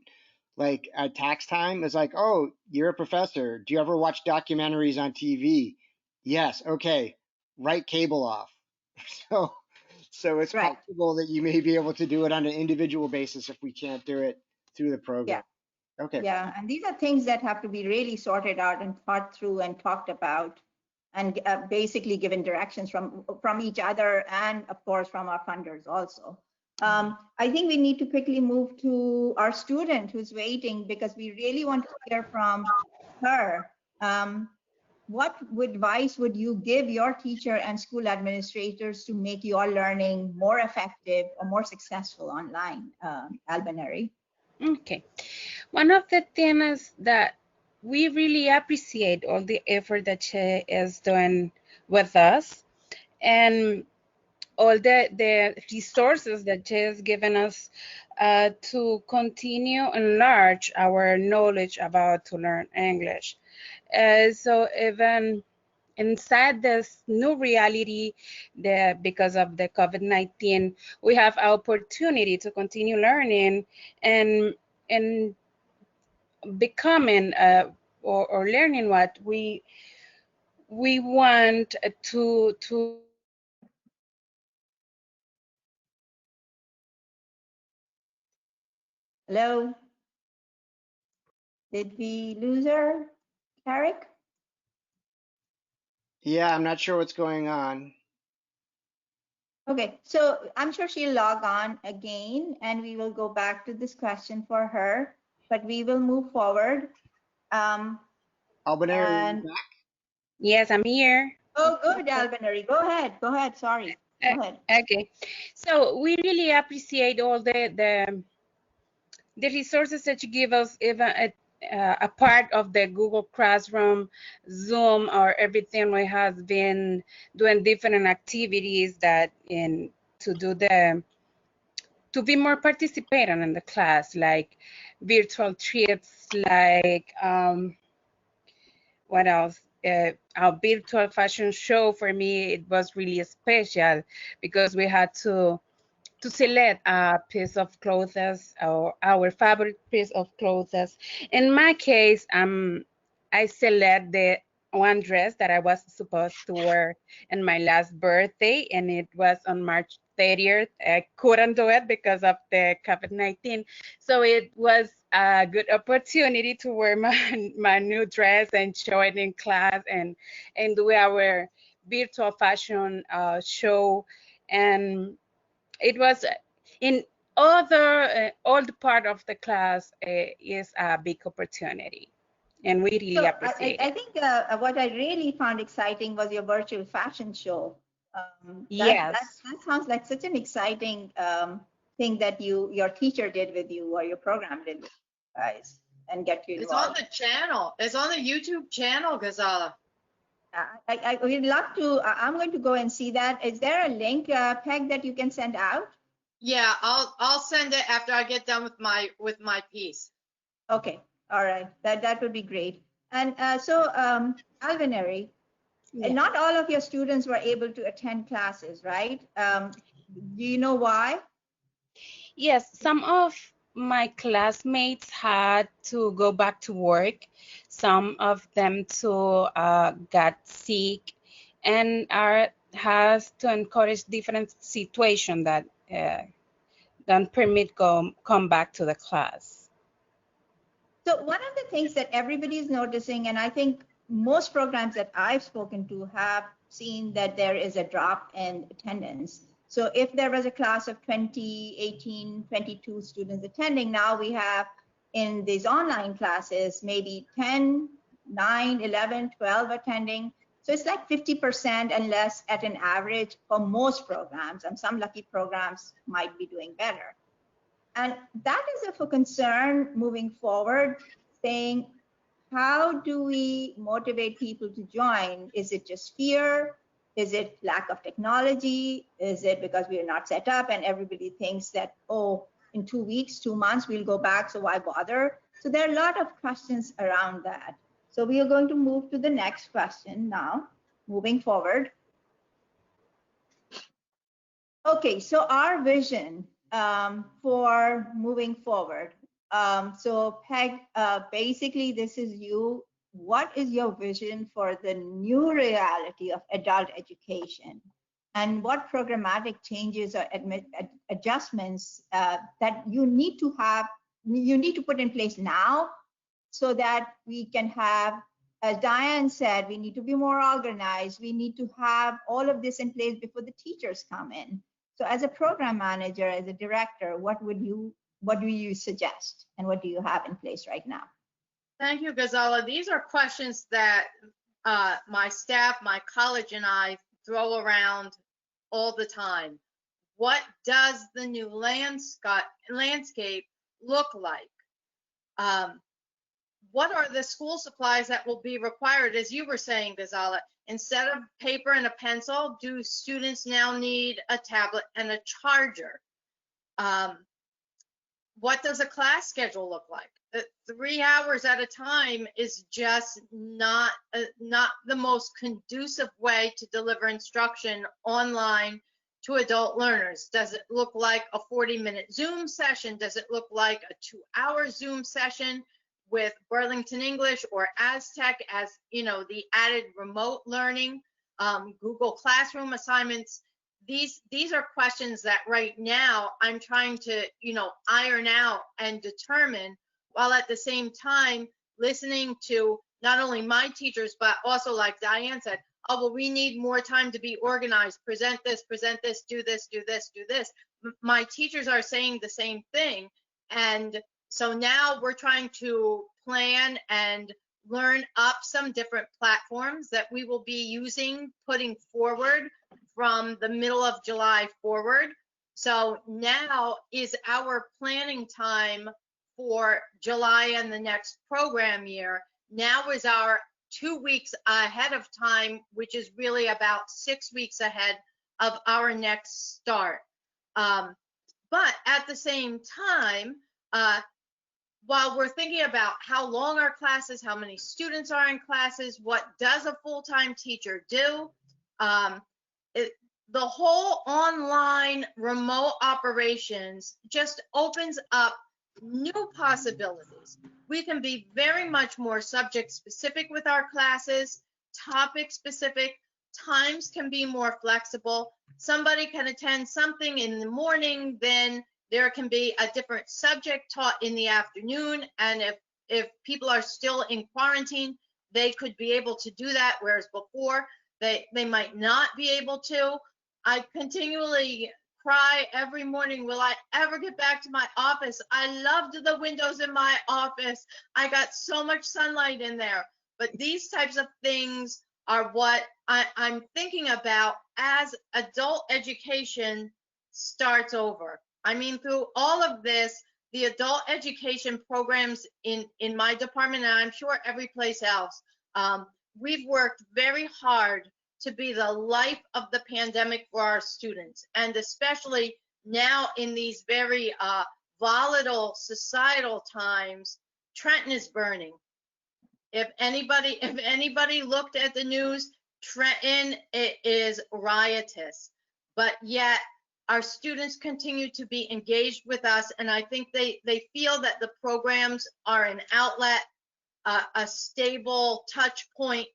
like at tax time, is like, "Oh, you're a professor. Do you ever watch documentaries on TV?" Yes. Okay. Write cable off. So it's Right. possible that you may be able to do it on an individual basis if we can't do it through the program. Yeah. Okay. Yeah, and these are things that have to be really sorted out and thought through and talked about, and basically given directions from each other and of course from our funders also. I think we need to quickly move to our student who's waiting, because we really want to hear from her. What advice would you give your teacher and school administrators to make your learning more effective or more successful online, Albaneri? Okay. One of the things that we really appreciate all the effort that she is doing with us, and all the resources that she has given us to continue enlarge our knowledge about to learn English. So even inside this new reality, because of the COVID-19, we have opportunity to continue learning and becoming or learning what we want to. Hello? Did we lose her, Tarek? Yeah, I'm not sure what's going on. Okay, so I'm sure she'll log on again and we will go back to this question for her, but we will move forward. Albaneri, are you And back? Yes, I'm here. oh, good, Albaneri. Go ahead. Sorry. Go ahead. Okay, so we really appreciate all the resources that you give us, even a part of the Google Classroom, Zoom, or everything. We have been doing different activities that to be more participating in the class, like virtual trips, like what else? Our virtual fashion show, for me, it was really special because we had to select a piece of clothes or our favorite piece of clothes. In my case, I select the one dress that I was supposed to wear in my last birthday, and it was on March 30th. I couldn't do it because of the COVID-19. So it was a good opportunity to wear my new dress and show it in class and do our virtual fashion show. And it was in other old part of the class is a big opportunity, and we really So appreciate I it. think what I really found exciting was your virtual fashion show. That Yes. sounds like such an exciting thing that your teacher did with you or your program did with you guys and get you It's on involved. the channel. It's on the YouTube channel, Ghazala. I would love to. I'm going to go and see that. Is there a link, Peg, that you can send out? Yeah, I'll send it after I get done with my piece. Okay, all right. That would be great. And Alvineri, Yeah. not all of your students were able to attend classes, right? Do you know why? Yes, some of my classmates had to go back to work. Some of them too got sick, and are has to encourage different situation that don't permit come back to the class. So one of the things that everybody is noticing, and I think most programs that I've spoken to have seen that there is a drop in attendance. So if there was a class of 20, 18, 22 students attending, now we have in these online classes, maybe 10, 9, 11, 12 attending. So it's like 50% and less at an average for most programs, and some lucky programs might be doing better. And that is of a concern moving forward, saying, how do we motivate people to join? Is it just fear? Is it lack of technology? Is it because we are not set up and everybody thinks that, oh, in 2 weeks, 2 months, we'll go back, so why bother? So there are a lot of questions around that. So we are going to move to the next question now, moving forward. Okay, so our vision for moving forward. So Peg, basically this is you. What is your vision for the new reality of adult education? And what programmatic changes or adjustments that you need to put in place now so that we can have, as Diane said, we need to be more organized. We need to have all of this in place before the teachers come in. So as a program manager, as a director, what do you suggest? And what do you have in place right now? Thank you, Ghazala. These are questions that my staff, my college, and I throw around all the time. What does the new landscape look like? What are the school supplies that will be required? As you were saying, Ghazala, instead of paper and a pencil, do students now need a tablet and a charger? What does a class schedule look like? 3 hours at a time is just not the most conducive way to deliver instruction online to adult learners. Does it look like a 40-minute Zoom session? Does it look like a 2-hour Zoom session with Burlington English or Aztec as, the added remote learning, Google Classroom assignments? These are questions that right now I'm trying to, iron out and determine, while at the same time listening to not only my teachers, but also, like Diane said, oh, well, we need more time to be organized, present this, do this, do this, do this. My teachers are saying the same thing. And so now we're trying to plan and learn up some different platforms that we will be using, putting forward from the middle of July forward. So now is our planning time for July and the next program year. Now is our 2 weeks ahead of time, which is really about 6 weeks ahead of our next start. But at the same time, while we're thinking about how long are classes, how many students are in classes, what does a full-time teacher do? The whole online remote operations just opens up new possibilities. We can be very much more subject specific with our classes, topic specific, times can be more flexible. Somebody can attend something in the morning, then there can be a different subject taught in the afternoon. And if people are still in quarantine, they could be able to do that, whereas before they might not be able to. I continually cry every morning, will I ever get back to my office? I loved the windows in my office. I got so much sunlight in there. But these types of things are what I'm thinking about as adult education starts over. I mean, through all of this, the adult education programs in my department, and I'm sure every place else, we've worked very hard to be the life of the pandemic for our students. And especially now in these very volatile societal times, Trenton is burning. If anybody looked at the news, Trenton is riotous. But yet Our students continue to be engaged with us, and I think they feel that the programs are an outlet, a stable touch point.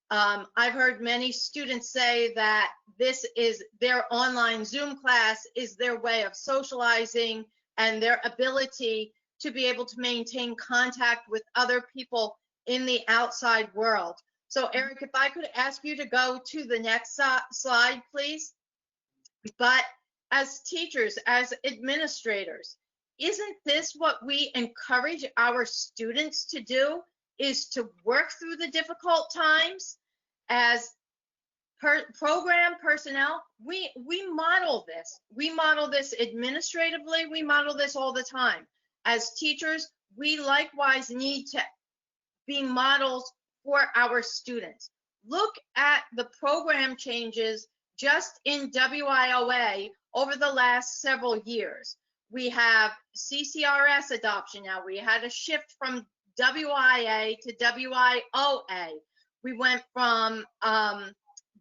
I've heard many students say that this is their online Zoom class is their way of socializing and their ability to be able to maintain contact with other people in the outside world. So Eric, if I could ask you to go to the next slide, please. But as teachers, as administrators, isn't this what we encourage our students to do, is to work through the difficult times? As program personnel, we model this. We model this administratively. We model this all the time. As teachers, we likewise need to be models for our students. Look at the program changes just in WIOA over the last several years. We have CCRS adoption now. We had a shift from WIA to WIOA. We went from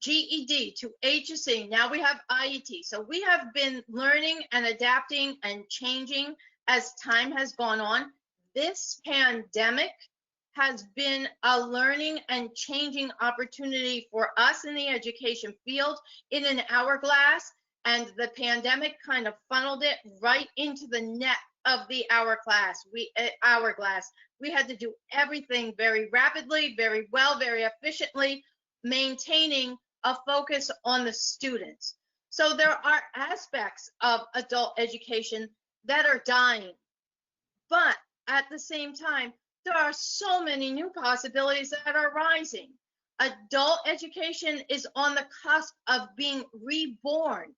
GED to HSC. Now we have IET. So we have been learning and adapting and changing as time has gone on. This pandemic has been a learning and changing opportunity for us in the education field in an hourglass, and the pandemic kind of funneled it right into the net of the hourglass. We had to do everything very rapidly, very well, very efficiently, maintaining a focus on the students. So there are aspects of adult education that are dying, but at the same time, there are so many new possibilities that are rising. Adult education is on the cusp of being reborn.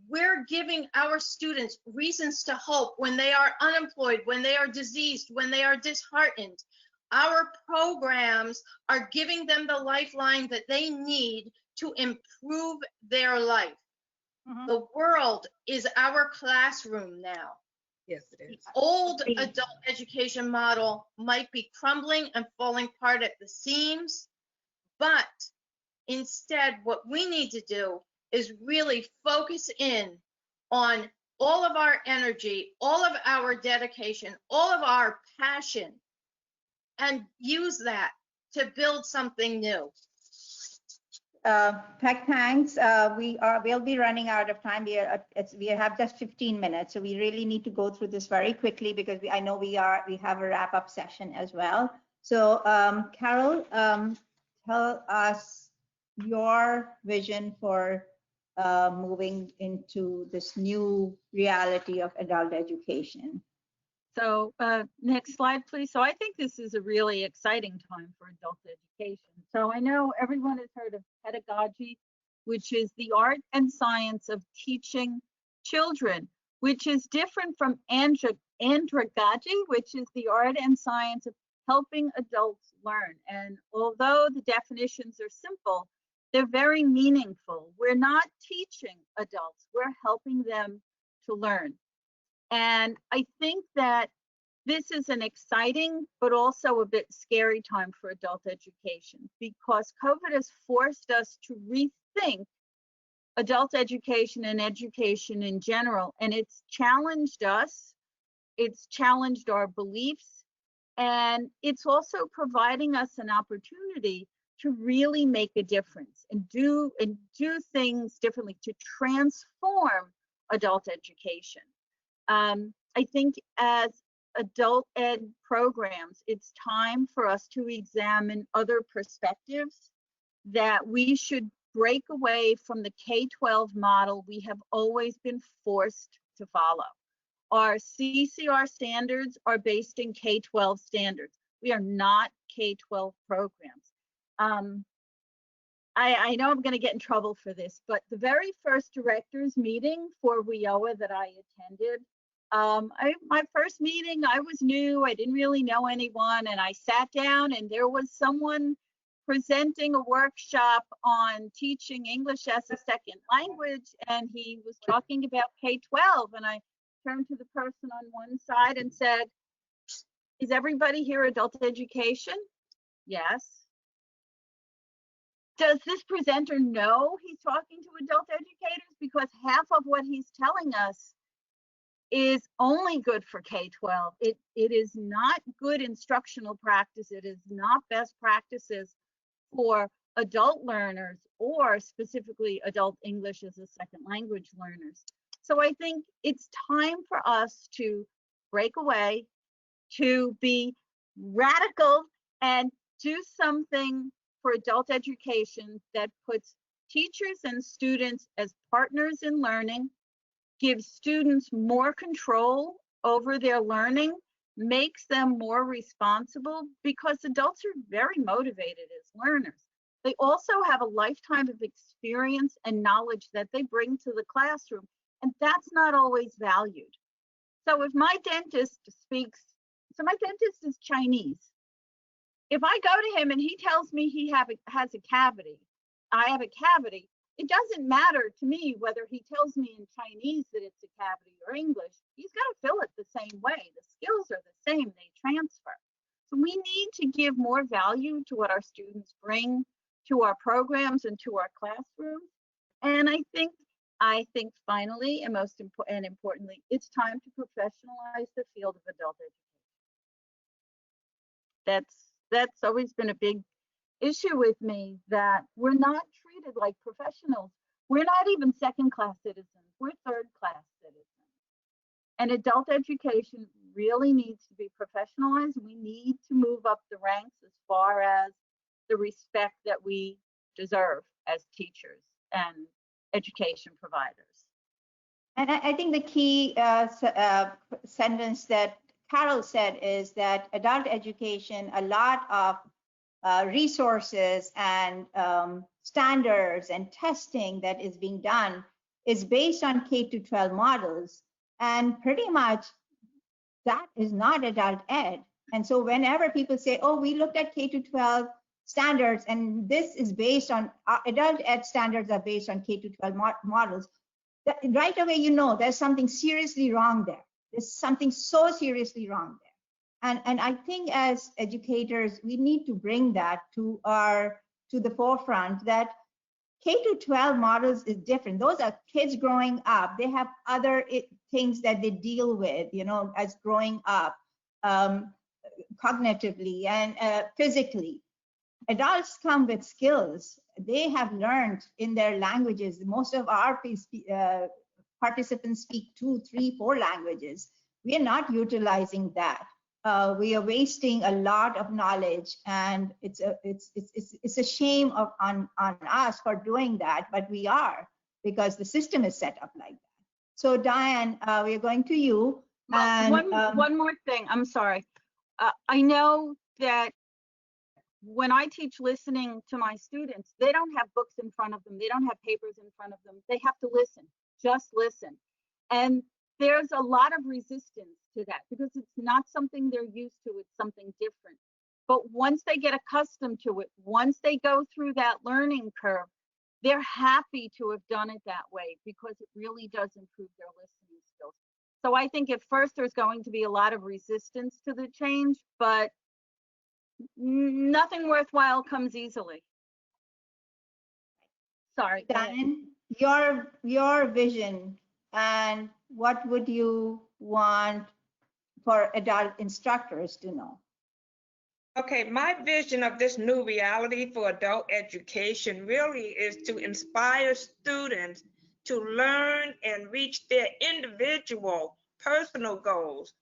We're giving our students reasons to hope when they are unemployed, when they are diseased, when they are disheartened. Our programs are giving them the lifeline that they need to improve their life. Mm-hmm. The world is our classroom now. Yes, it is. The old adult education model might be crumbling and falling apart at the seams, but instead what we need to do is really focus in on all of our energy, all of our dedication, all of our passion, and use that to build something new. Peck, thanks. We'll be running out of time. We have just 15 minutes, so we really need to go through this very quickly because I know we have a wrap-up session as well. So Carol, tell us your vision for moving into this new reality of adult education. So next slide, please. So I think this is a really exciting time for adult education. So I know everyone has heard of pedagogy, which is the art and science of teaching children, which is different from andragogy, which is the art and science of helping adults learn. And although the definitions are simple, they're very meaningful. We're not teaching adults, we're helping them to learn. And I think that this is an exciting, but also a bit scary time for adult education because COVID has forced us to rethink adult education and education in general. And it's challenged us, it's challenged our beliefs, and it's also providing us an opportunity to really make a difference and do things differently to transform adult education. I think as adult ed programs, it's time for us to examine other perspectives, that we should break away from the K-12 model we have always been forced to follow. Our CCR standards are based in K-12 standards. We are not K-12 programs. I know I'm going to get in trouble for this, but the very first directors meeting for WIOA that I attended, my first meeting, I was new, I didn't really know anyone, and I sat down and there was someone presenting a workshop on teaching English as a second language, and he was talking about K-12, and I turned to the person on one side and said, "Is everybody here adult education?" "Yes." "Does this presenter know he's talking to adult educators? Because because half of what he's telling us is only good for K-12. It is not good instructional practice. It is not best practices for adult learners or specifically adult English as a second language learners. So I think it's time for us to break away, to be radical and do something for adult education that puts teachers and students as partners in learning, gives students more control over their learning, makes them more responsible, because adults are very motivated as learners. They also have a lifetime of experience and knowledge that they bring to the classroom, and that's not always valued. So if my dentist speaks, so my dentist is Chinese. If I go to him and he tells me he has a cavity, I have a cavity, it doesn't matter to me whether he tells me in Chinese that it's a cavity or English. He's going to fill it the same way. The skills are the same, they transfer. So we need to give more value to what our students bring to our programs and to our classrooms. And I think finally, and most importantly, it's time to professionalize the field of adult education. That's always been a big issue with me, that we're not treated like professionals. We're not even second-class citizens. We're third-class citizens. And adult education really needs to be professionalized. We need to move up the ranks as far as the respect that we deserve as teachers and education providers. And I think the key sentence that Carol said is that adult education, a lot of resources and standards and testing that is being done is based on K-12 models. And pretty much that is not adult ed. And so whenever people say, oh, we looked at K-12 standards and this is based on, adult ed standards are based on K-12 models, right away you know there's something seriously wrong there. There's something so seriously wrong there. And I think as educators, we need to bring that to the forefront, that K-12 models is different. Those are kids growing up. They have other things that they deal with, you know, as growing up, cognitively and physically. Adults come with skills. They have learned in their languages. Most of our participants speak 2, 3, 4 languages. We are not utilizing that. We are wasting a lot of knowledge, and it's a shame on us for doing that, but we are, because the system is set up like that. So Diane, we are going to you. And, one more thing, I'm sorry. I know that when I teach listening to my students, they don't have books in front of them. They don't have papers in front of them. They have to listen, just listen. And there's a lot of resistance to that because it's not something they're used to. It's something different. But once they get accustomed to it, once they go through that learning curve, they're happy to have done it that way because it really does improve their listening skills. So I think at first there's going to be a lot of resistance to the change, but nothing worthwhile comes easily. Sorry. Diane, your vision, and what would you want for adult instructors to know? Okay, my vision of this new reality for adult education really is to inspire students to learn and reach their individual personal goals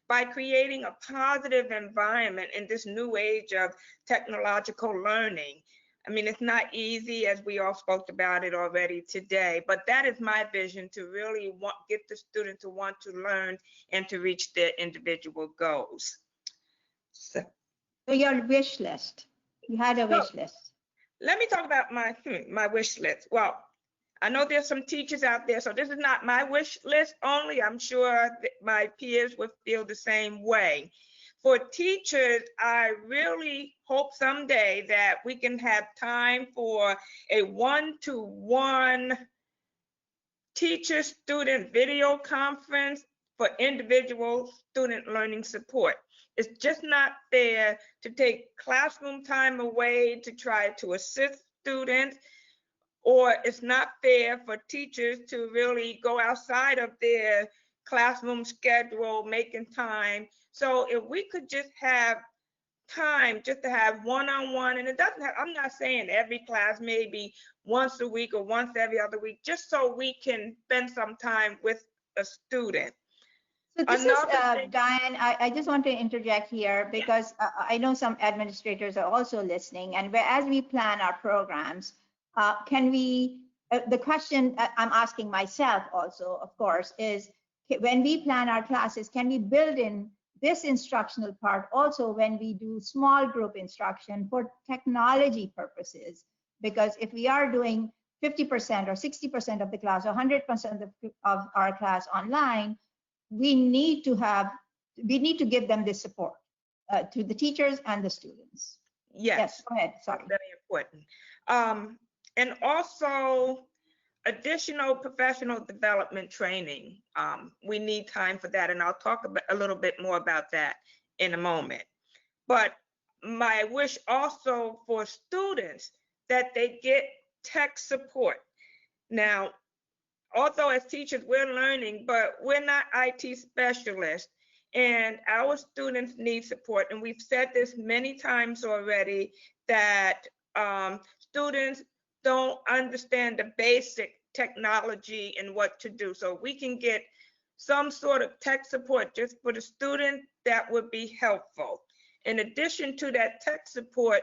by creating a positive environment in this new age of technological learning. I mean, it's not easy, as we all spoke about it already today, but that is my vision, to really get the student to want to learn and to reach their individual goals. So your wish list. You had a wish list. Let me talk about my wish list. Well, I know there's some teachers out there, so this is not my wish list only. I'm sure that my peers would feel the same way. For teachers, I really hope someday that we can have time for a one-to-one teacher-student video conference for individual student learning support. It's just not fair to take classroom time away to try to assist students or it's not fair for teachers to really go outside of their classroom schedule, making time. So if we could just have time just to have one-on-one, and it doesn't have, I'm not saying every class, maybe once a week or once every other week, just so we can spend some time with a student. So this is, Diane, I just want to interject here because I know some administrators are also listening, and as we plan our programs, can we, the question I'm asking myself also, of course, is when we plan our classes, can we build in this instructional part also when we do small group instruction for technology purposes? Because if we are doing 50% or 60% of the class or 100% of our class online, we need to give them this support to the teachers and the students. Yes, go ahead. Sorry. Very important. And also additional professional development training. We need time for that, and I'll talk a little bit more about that in a moment. But my wish also for students that they get tech support. Now, although as teachers we're learning, but we're not IT specialists, and our students need support. And we've said this many times already, that students don't understand the basic technology and what to do. So we can get some sort of tech support just for the student, that would be helpful. In addition to that tech support,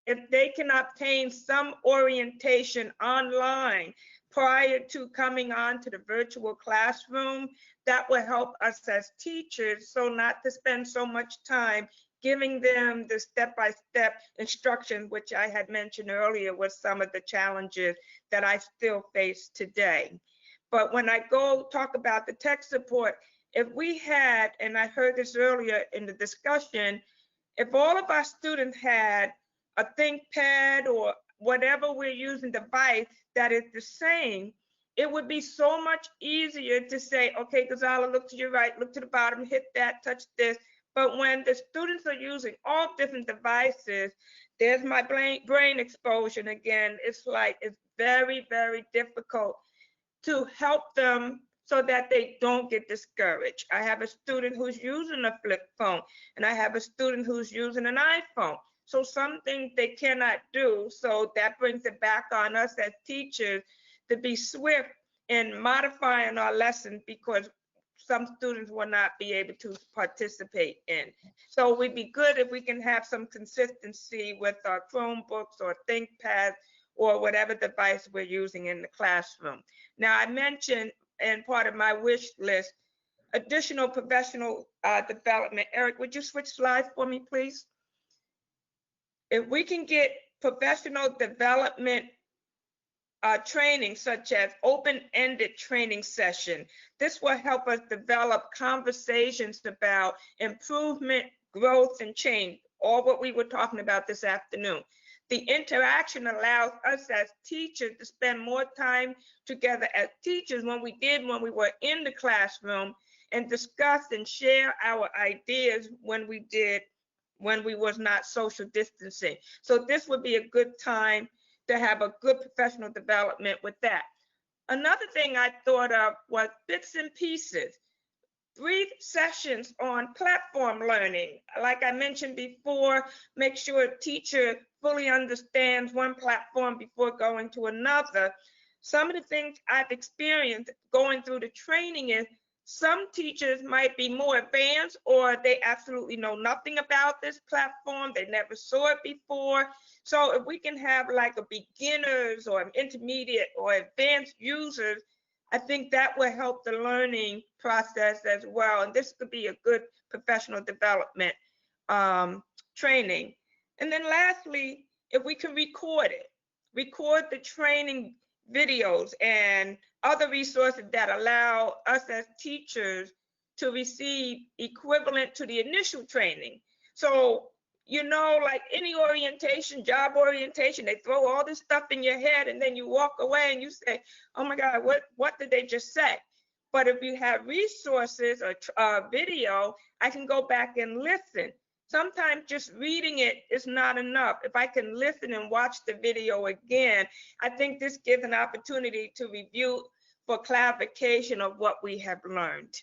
if they can obtain some orientation online prior to coming on to the virtual classroom, that will help us as teachers, so not to spend so much time giving them the step-by-step instruction, which I had mentioned earlier was some of the challenges that I still face today. But when I go talk about the tech support, if we had, and I heard this earlier in the discussion, if all of our students had a ThinkPad or whatever we're using device that is the same, it would be so much easier to say, okay, Gonzala, look to your right, look to the bottom, hit that, touch this. But when the students are using all different devices, there's my brain explosion again. It's like, it's very, very difficult to help them so that they don't get discouraged. I have a student who's using a flip phone, and I have a student who's using an iPhone. So some things they cannot do. So that brings it back on us as teachers to be swift in modifying our lesson, because some students will not be able to participate in. So we'd be good if we can have some consistency with our Chromebooks or ThinkPads or whatever device we're using in the classroom. Now, I mentioned in part of my wish list, additional professional development. Eric, would you switch slides for me, please? If we can get professional development training, such as open-ended training session, this will help us develop conversations about improvement, growth, and change, all what we were talking about this afternoon. The interaction allows us as teachers to spend more time together as teachers when we were in the classroom, and discuss and share our ideas when we was not social distancing. So this would be a good time to have a good professional development with that. Another thing I thought of was bits and pieces. Brief sessions on platform learning. Like I mentioned before, make sure a teacher fully understands one platform before going to another. Some of the things I've experienced going through the training is some teachers might be more advanced, or they absolutely know nothing about this platform. They never saw it before. So if we can have like a beginners or an intermediate or advanced users, I think that will help the learning process as well. And this could be a good professional development training. And then lastly, if we can record the training videos and other resources that allow us as teachers to receive equivalent to the initial training. So, you know, like any orientation, job orientation, they throw all this stuff in your head, and then you walk away and you say, oh my God, what did they just say? But if you have resources or video, I can go back and listen. sometimes just reading it is not enough. If I can listen and watch the video again, I think this gives an opportunity to review for clarification of what we have learned.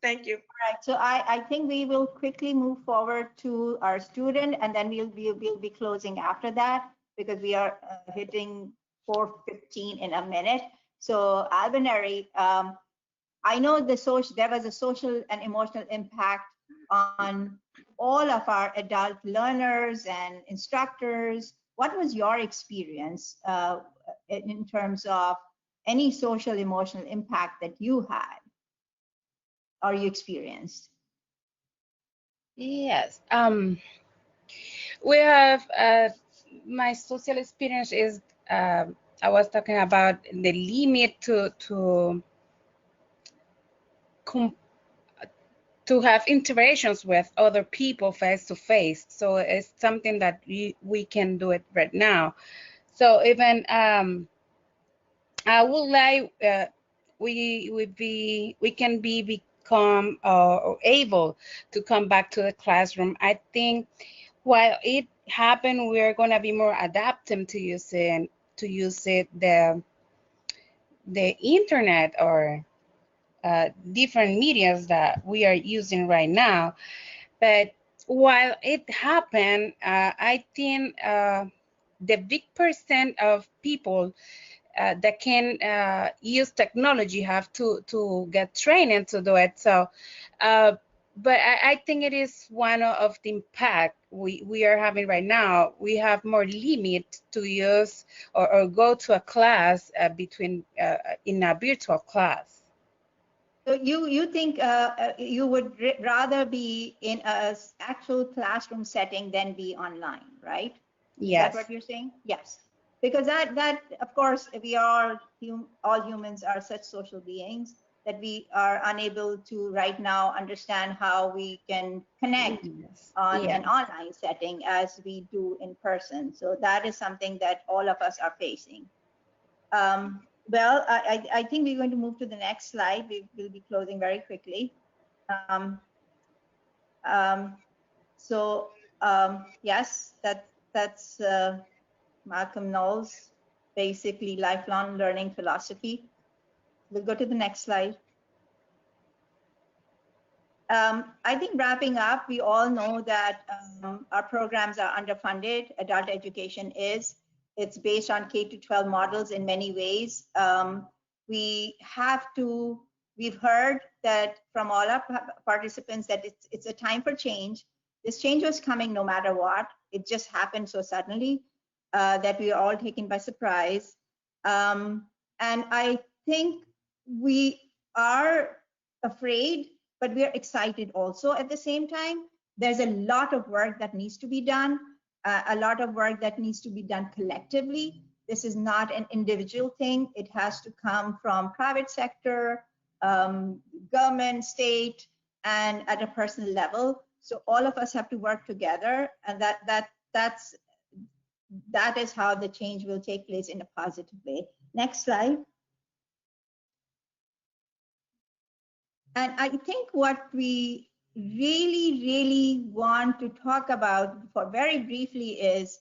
Thank you. All right, so I think we will quickly move forward to our student, and then we'll be closing after that because we are hitting 4:15 in a minute. So Albaneri, I know there was a social and emotional impact on all of our adult learners and instructors. What was your experience in terms of any social emotional impact that you had or you experienced? Yes. We have my social experience is I was talking about the limit to have interactions with other people face to face. So it's something that we can do it right now. So even I would like we can become or able to come back to the classroom. I think while it happened, we're gonna be more adaptive to use it the internet or different medias that we are using right now. But while it happened, I think the big percent of people that can use technology have to get training to do it. So, but I think it is one of the impact we are having right now. We have more limit to use or go to a class between in a virtual class. So you think you would rather be in a actual classroom setting than be online, right? Yes. Is that what you're saying? Yes. Because that of course we are all humans are such social beings that we are unable to right now understand how we can connect on an online setting as we do in person. So that is something that all of us are facing. Well, I think we're going to move to the next slide. We will be closing very quickly. Yes, that's Malcolm Knowles' basically lifelong learning philosophy. We'll go to the next slide. I think wrapping up, we all know that our programs are underfunded. Adult education is. It's based on K-12 models in many ways. We've heard that from all our participants that it's a time for change. This change was coming no matter what. It just happened so suddenly that we are all taken by surprise. And I think we are afraid, but we are excited also at the same time. There's a lot of work that needs to be done, a lot of work that needs to be done collectively. This is not an individual thing. It has to come from private sector, government, state, and at a personal level. So all of us have to work together, and that is how the change will take place in a positive way. Next slide. And I think what we really want to talk about for very briefly is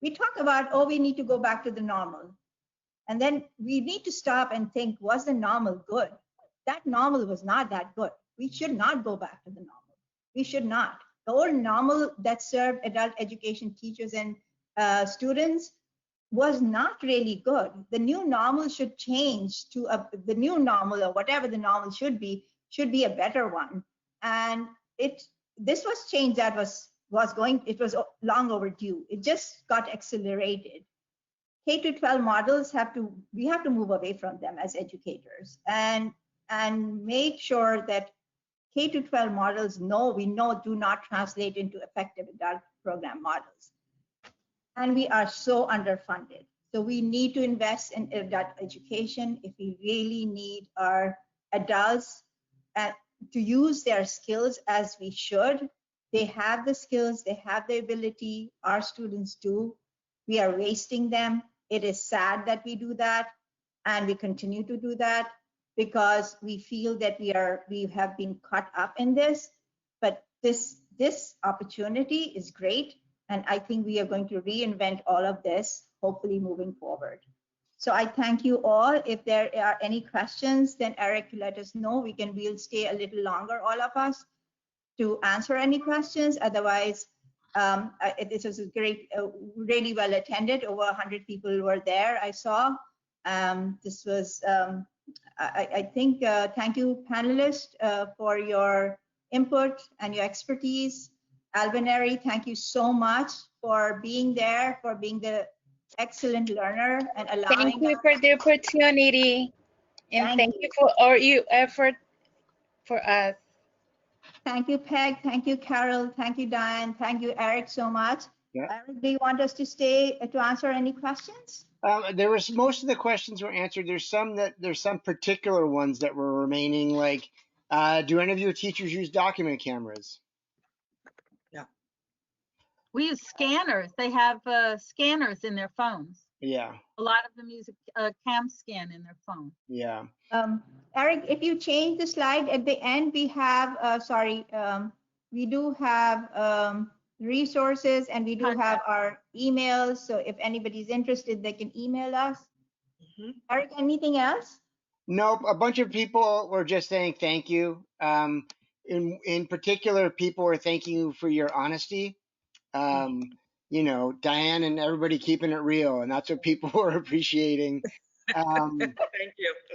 we talk about, oh, we need to go back to the normal. And then we need to stop and think, was the normal good? That normal was not that good. We should not go back to the normal. We should not. The old normal that served adult education teachers and students was not really good. The new normal should change to the new normal, or whatever the normal should be a better one. And this was change that was long overdue. It just got accelerated. K-12 models we have to move away from them as educators and make sure that K-12 models do not translate into effective adult program models. And we are so underfunded. So we need to invest in adult education if we really need our adults to use their skills as we should. They have the skills, they have the ability, our students do. We are wasting them. It is sad that we do that, and we continue to do that because we feel that we have been caught up in this, but this opportunity is great. And I think we are going to reinvent all of this, hopefully moving forward. So I thank you all. If there are any questions, then Eric, let us know. We'll stay a little longer, all of us, to answer any questions. Otherwise, this was a great, really well attended. Over 100 people were there, I saw. This was, I think, thank you, panelists, for your input and your expertise. Albinary, thank you so much for being there, for being the excellent learner and allowing. Thank you for the opportunity, and thank you for all your effort for us. Thank you, Peg. Thank you, Carol. Thank you, Diane. Thank you, Eric, so much. Yeah. Eric, do you want us to stay to answer any questions? There was most of the questions were answered. There's some particular ones that were remaining. Like, do any of your teachers use document cameras? No. We use scanners. They have scanners in their phones. Yeah. A lot of them use a cam scan in their phone. Yeah. Eric, if you change the slide at the end, we have, we do have resources, and we do have our emails. So if anybody's interested, they can email us. Mm-hmm. Eric, anything else? Nope. A bunch of people were just saying thank you. In particular, people were thanking you for your honesty. You know, Diane and everybody keeping it real, and that's what people were appreciating. Thank you.